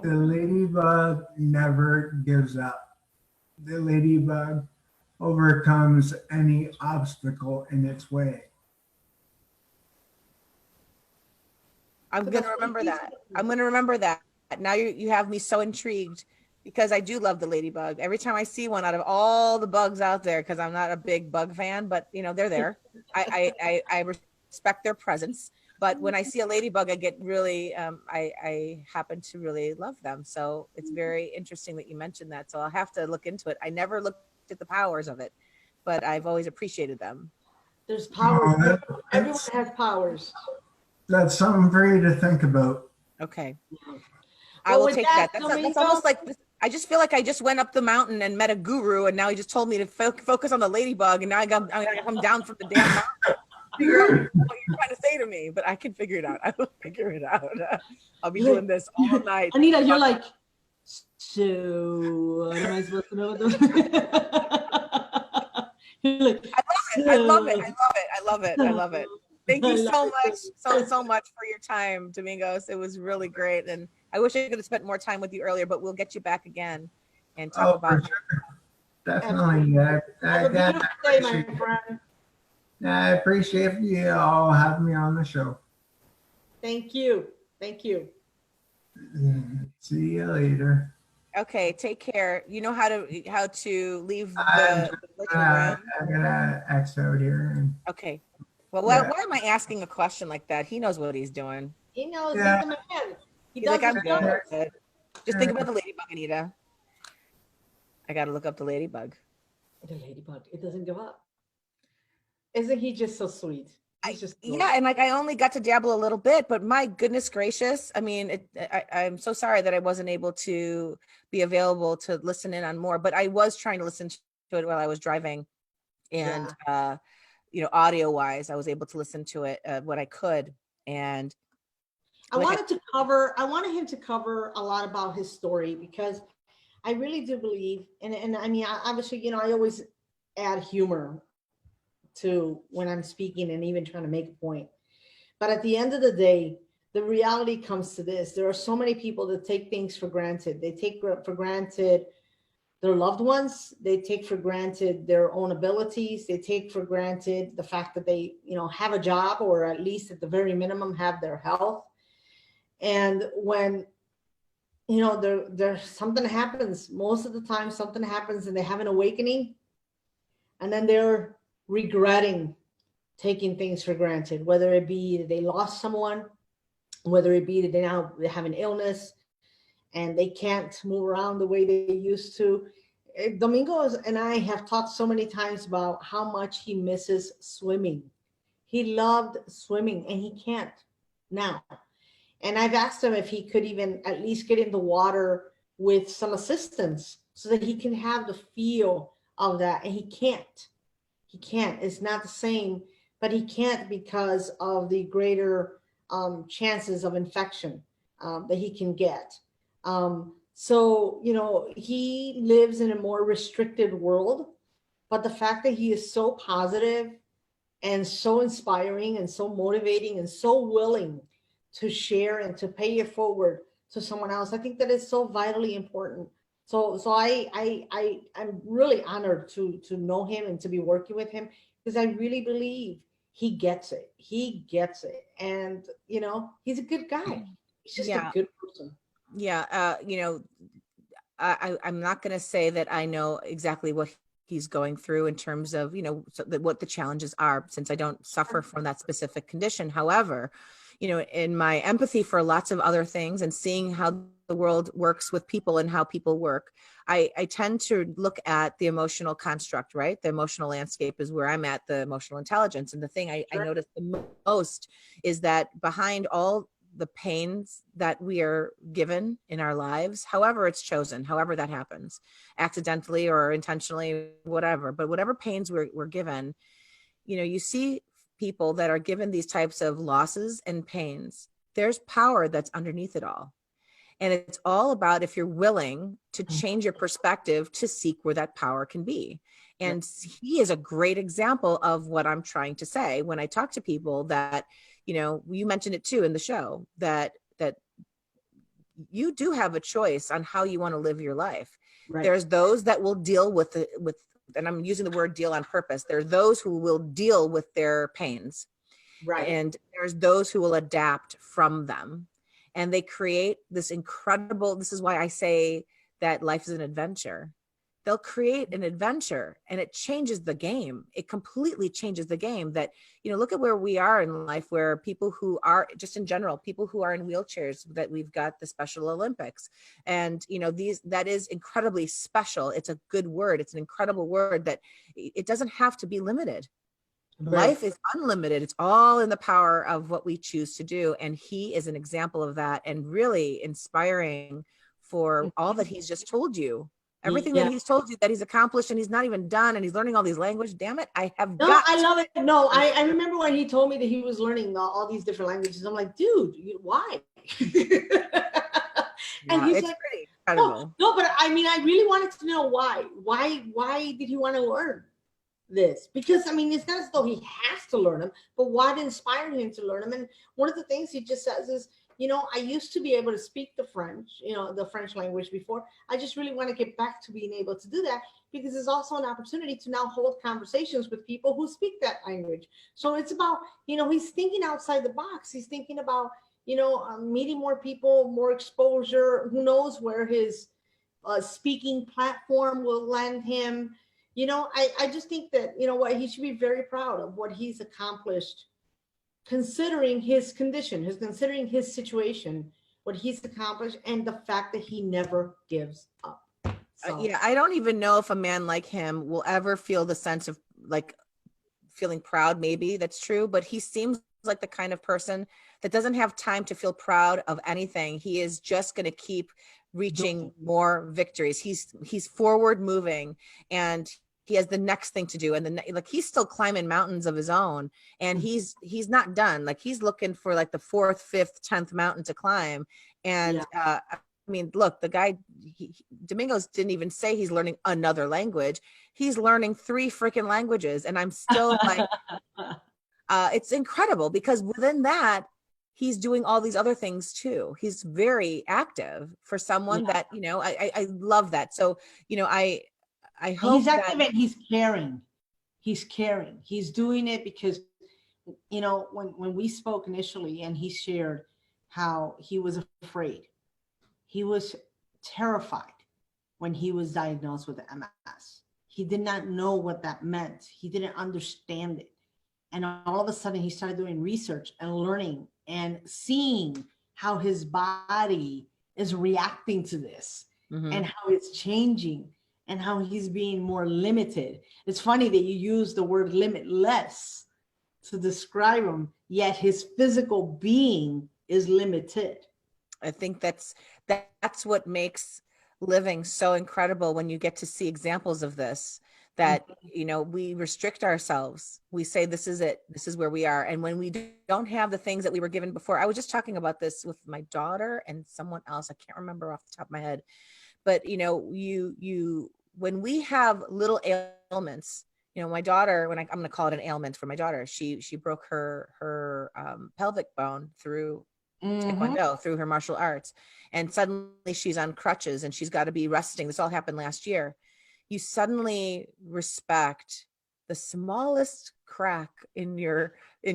the ladybug never gives up. The ladybug overcomes any obstacle in its way. I'm going to remember that. I'm going to remember that. Now you have me so intrigued, because I do love the ladybug. Every time I see one out of all the bugs out there, because I'm not a big bug fan, but they're there. I respect their presence. But when I see a ladybug, I get really, I happen to really love them. So it's very interesting that you mentioned that. So I'll have to look into it. I never looked at the powers of it, but I've always appreciated them. There's powers. Everyone has powers. That's something for you to think about. Okay. I will take that. That's almost like, I just feel like I just went up the mountain and met a guru, and now he just told me to focus on the ladybug, and now I gotta come down from the damn mountain. Figure out what you're trying to say to me, but I can figure it out. I will figure it out. I'll be doing this all night. Anita, you're like, so what am I supposed to know about this? Like, I love it. Thank you so much for your time, Domingos. It was really great, and I wish I could have spent more time with you earlier, but we'll get you back again and talk about it. Sure. Definitely. I appreciate you all having me on the show. Thank you. See you later. Okay, take care. You know how to leave the I'm gonna X out here. Okay. Well, Yeah. why am I asking a question like that? He knows what he's doing. He knows Yeah. he's the man. He He's like, I'm doesn't know. good. Just think about the ladybug, Anita. I got to look up the ladybug. The ladybug, it doesn't give up. Isn't he just so sweet? He's just Yeah, and like I only got to dabble a little bit, but my goodness gracious, I mean, I'm so sorry that I wasn't able to be available to listen in on more, but I was trying to listen to it while I was driving, and audio wise, I was able to listen to it what I could, and I wanted him to cover a lot about his story, because I really do believe, and I mean, obviously, I always add humor to when I'm speaking and even trying to make a point. But at the end of the day, the reality comes to this. There are so many people that take things for granted. They take for granted their loved ones. They take for granted their own abilities. They take for granted the fact that they, have a job, or at least at the very minimum have their health. And when, there's something happens, most of the time something happens and they have an awakening, and then they're regretting taking things for granted, whether it be that they lost someone, whether it be that they have an illness and they can't move around the way they used to. Domingos and I have talked so many times about how much he misses swimming. He loved swimming and he can't now. And I've asked him if he could even at least get in the water with some assistance so that he can have the feel of that. And he can't. He can't. It's not the same, but he can't because of the greater chances of infection that he can get. So, he lives in a more restricted world, but the fact that he is so positive and so inspiring and so motivating and so willing to share and to pay it forward to someone else, I think that is so vitally important. So I'm really honored to know him and to be working with him, because I really believe he gets it. He gets it. And, he's a good guy. He's just a good person. Yeah. I'm not going to say that I know exactly what he's going through in terms of, what the challenges are, since I don't suffer from that specific condition. However, in my empathy for lots of other things and seeing how the world works with people and how people work, I tend to look at the emotional construct, right? The emotional landscape is where I'm at, the emotional intelligence. And the thing I notice the most is that behind all the pains that we are given in our lives, however it's chosen, however that happens, accidentally or intentionally, whatever, but whatever pains we're given, you see people that are given these types of losses and pains, there's power that's underneath it all. And it's all about if you're willing to change your perspective to seek where that power can be. And he is a great example of what I'm trying to say when I talk to people that, you mentioned it too in the show, that you do have a choice on how you want to live your life. Right. There's those that will deal with and I'm using the word deal on purpose. There are those who will deal with their pains. Right. And there's those who will adapt from them. And they create this incredible, this is why I say that life is an adventure. They'll create an adventure and it changes the game. It completely changes the game. That, look at where we are in life, where people who are just in general, people who are in wheelchairs, that we've got the Special Olympics. And, that is incredibly special. It's a good word. It's an incredible word that it doesn't have to be limited. Right. Life is unlimited. It's all in the power of what we choose to do. And he is an example of that, and really inspiring for all that he's just told you. Everything that he's told you that he's accomplished, and he's not even done, and he's learning all these languages. Damn it. I love it. No, I remember when he told me that he was learning all these different languages. I'm like, dude, why? And he's like, pretty incredible. No, but I mean, I really wanted to know why. Why did he want to learn this? Because, I mean, it's not as though he has to learn them, but what inspired him to learn them? And one of the things he just says is, I used to be able to speak the French, the French language before. I just really want to get back to being able to do that, because it's also an opportunity to now hold conversations with people who speak that language. So it's about, he's thinking outside the box. He's thinking about, meeting more people, more exposure. Who knows where his speaking platform will land him. I just think that, you know what, he should be very proud of what he's accomplished, considering his condition, considering his situation, what he's accomplished, and the fact that he never gives up. So Yeah, I don't even know if a man like him will ever feel the sense of like feeling proud. Maybe that's true, but he seems like the kind of person that doesn't have time to feel proud of anything. He is just going to keep reaching more victories. He's forward moving, and he has the next thing to do. And then like he's still climbing mountains of his own, and he's not done. Like he's looking for like the 4th, 5th, 10th mountain to climb. And I mean, look, the guy, Domingos didn't even say he's learning another language. He's learning 3 freaking languages. And I'm still like, it's incredible because within that, he's doing all these other things too. He's very active for someone that, I love that. So, I hope he's active and he's caring. He's caring. He's doing it because, when we spoke initially and he shared how he was afraid, he was terrified when he was diagnosed with MS. He did not know what that meant. He didn't understand it. And all of a sudden he started doing research and learning and seeing how his body is reacting to this and how it's changing and how he's being more limited. It's funny that you use the word limitless to describe him, yet his physical being is limited. I think that's what makes living so incredible when you get to see examples of this, that, we restrict ourselves. We say, this is it. This is where we are. And when we don't have the things that we were given before, I was just talking about this with my daughter and someone else. I can't remember off the top of my head, but when we have little ailments, my daughter, I'm going to call it an ailment for my daughter. She broke her pelvic bone through Taekwondo, through her martial arts. And suddenly she's on crutches and she's got to be resting. This all happened last year. You suddenly respect the smallest crack in your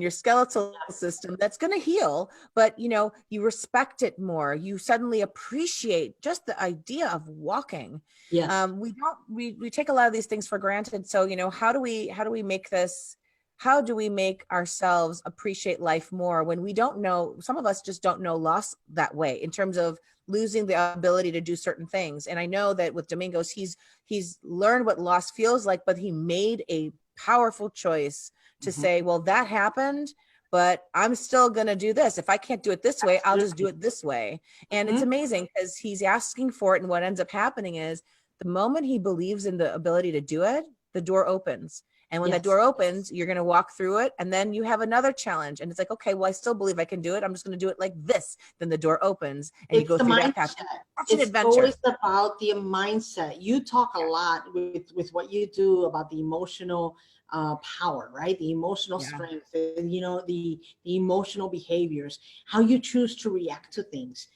skeletal system that's going to heal, but you respect it more. You suddenly appreciate just the idea of walking. Yes. We take a lot of these things for granted. So, how do we make ourselves appreciate life more when we don't know? Some of us just don't know loss that way, in terms of losing the ability to do certain things. And I know that with Domingos, he's learned what loss feels like, but he made a powerful choice to say, well, that happened, but I'm still going to do this. If I can't do it this way, I'll just do it this way. And it's amazing because he's asking for it. And what ends up happening is the moment he believes in the ability to do it, the door opens. And when that door opens, you're going to walk through it. And then you have another challenge. And it's like, okay, well, I still believe I can do it. I'm just going to do it like this. Then the door opens and you go through that path. That's an adventure. It's always about the mindset. You talk a lot with what you do about the emotional power, right? The emotional strength, the emotional behaviors, how you choose to react to things.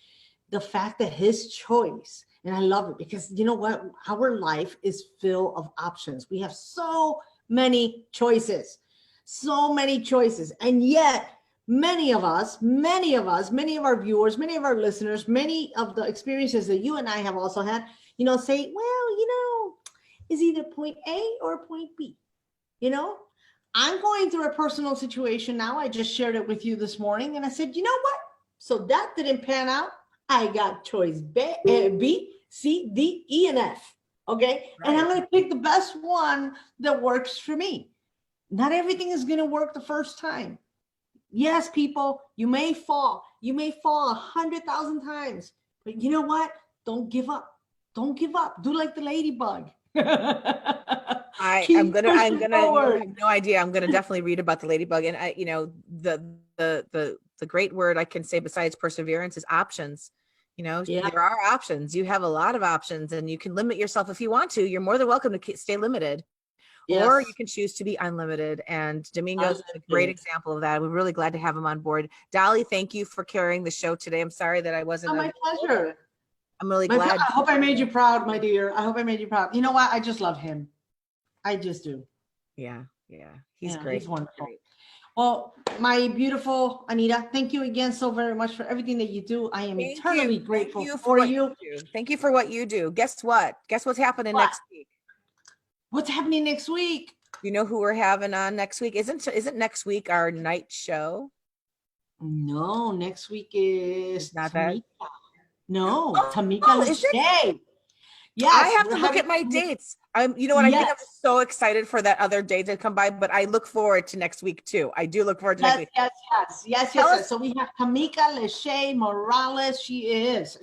The fact that his choice, and I love it because you know what? Our life is full of options. We have so many choices. And yet many of our viewers, many of our listeners, many of the experiences that you and I have also had, say, well, it's either point A or point B. I'm going through a personal situation now. I just shared it with you this morning. And I said, you know what? So that didn't pan out. I got choice B, C, D, E, and F. Okay. Right. And I'm going to pick the best one that works for me. Not everything is going to work the first time. Yes, people, you may fall. You may fall 100,000 times. But you know what? Don't give up. Don't give up. Do like the ladybug. I'm gonna I have no idea. I'm gonna definitely read about the ladybug. And the great word I can say besides perseverance is options. There are options. You have a lot of options, and you can limit yourself if you want to. You're more than welcome to stay limited, or you can choose to be unlimited. And Domingos is a great example of that. We're really glad to have him on board. Dolly, thank you for carrying the show today. I'm sorry that I wasn't. My pleasure. I'm really glad. I hope I made you proud, my dear. I hope I made you proud. You know what? I just love him. I just do. Yeah. He's great. He's wonderful. Great. Well, my beautiful Anita, thank you again so very much for everything that you do. I am eternally grateful for you. Thank you for what you do. Guess what? Guess what's happening next week? What's happening next week? You know who we're having on next week? Isn't next week our night show? No, next week is It's not that. Tamika. No, Oh, Tamika is it? Lachey. I Yes, have we're to look having at my dates. You know what? I think I'm yes. just so excited for that other day to come by, but I look forward to next week too. I do look forward to next Yes, week. yes, yes, yes, Tell yes, us. yes. So we have Tamika Lachey Morales. She is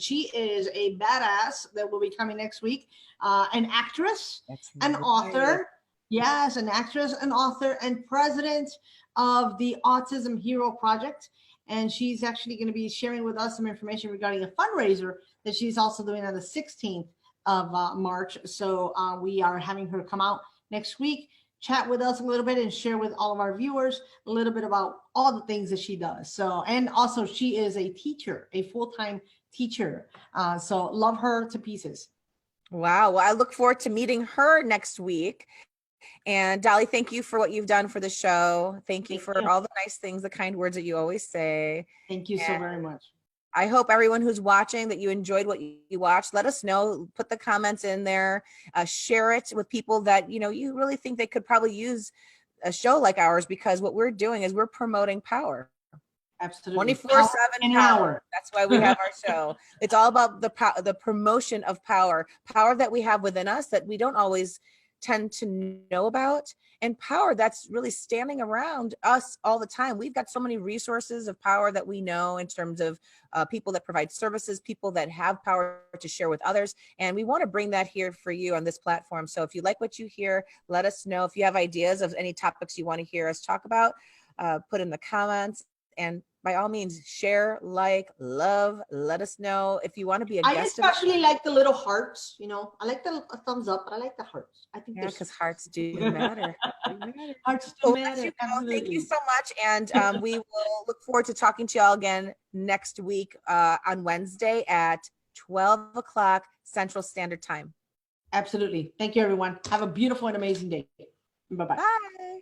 a badass that will be coming next week. An actress, That's an right. author. Yes, an actress, an author, and president of the Autism Hero Project. And she's actually going to be sharing with us some information regarding a fundraiser that she's also doing on the 16th of March. So we are having her come out next week, chat with us a little bit, and share with all of our viewers a little bit about all the things that she does. So, and also she is a teacher, a full-time teacher. So love her to pieces. Wow. Well, I look forward to meeting her next week. And Dolly, thank you for what you've done for the show. Thank you for all the nice things, the kind words that you always say. Thank you so very much. I hope everyone who's watching that you enjoyed what you watched. Let us know, put the comments in there, share it with people that, you really think they could probably use a show like ours, because what we're doing is we're promoting power. Absolutely. 24/7 in an power. hour. That's why we have our show. It's all about the promotion of power that we have within us that we don't always tend to know about, and power that's really standing around us all the time. We've got so many resources of power that we know in terms of people that provide services, people that have power to share with others. And we want to bring that here for you on this platform. So if you like what you hear, let us know. If you have ideas of any topics you want to hear us talk about, put in the comments. And by all means, share, like, love, let us know if you want to be a I guest. especially like the little hearts, I like the thumbs up, but I like the hearts. I think because hearts do matter. Hearts do Well, matter. thank you so much. And we will look forward to talking to y'all again next week on Wednesday at 12 o'clock Central Standard Time. Absolutely. Thank you, everyone. Have a beautiful and amazing day. Bye-bye. Bye.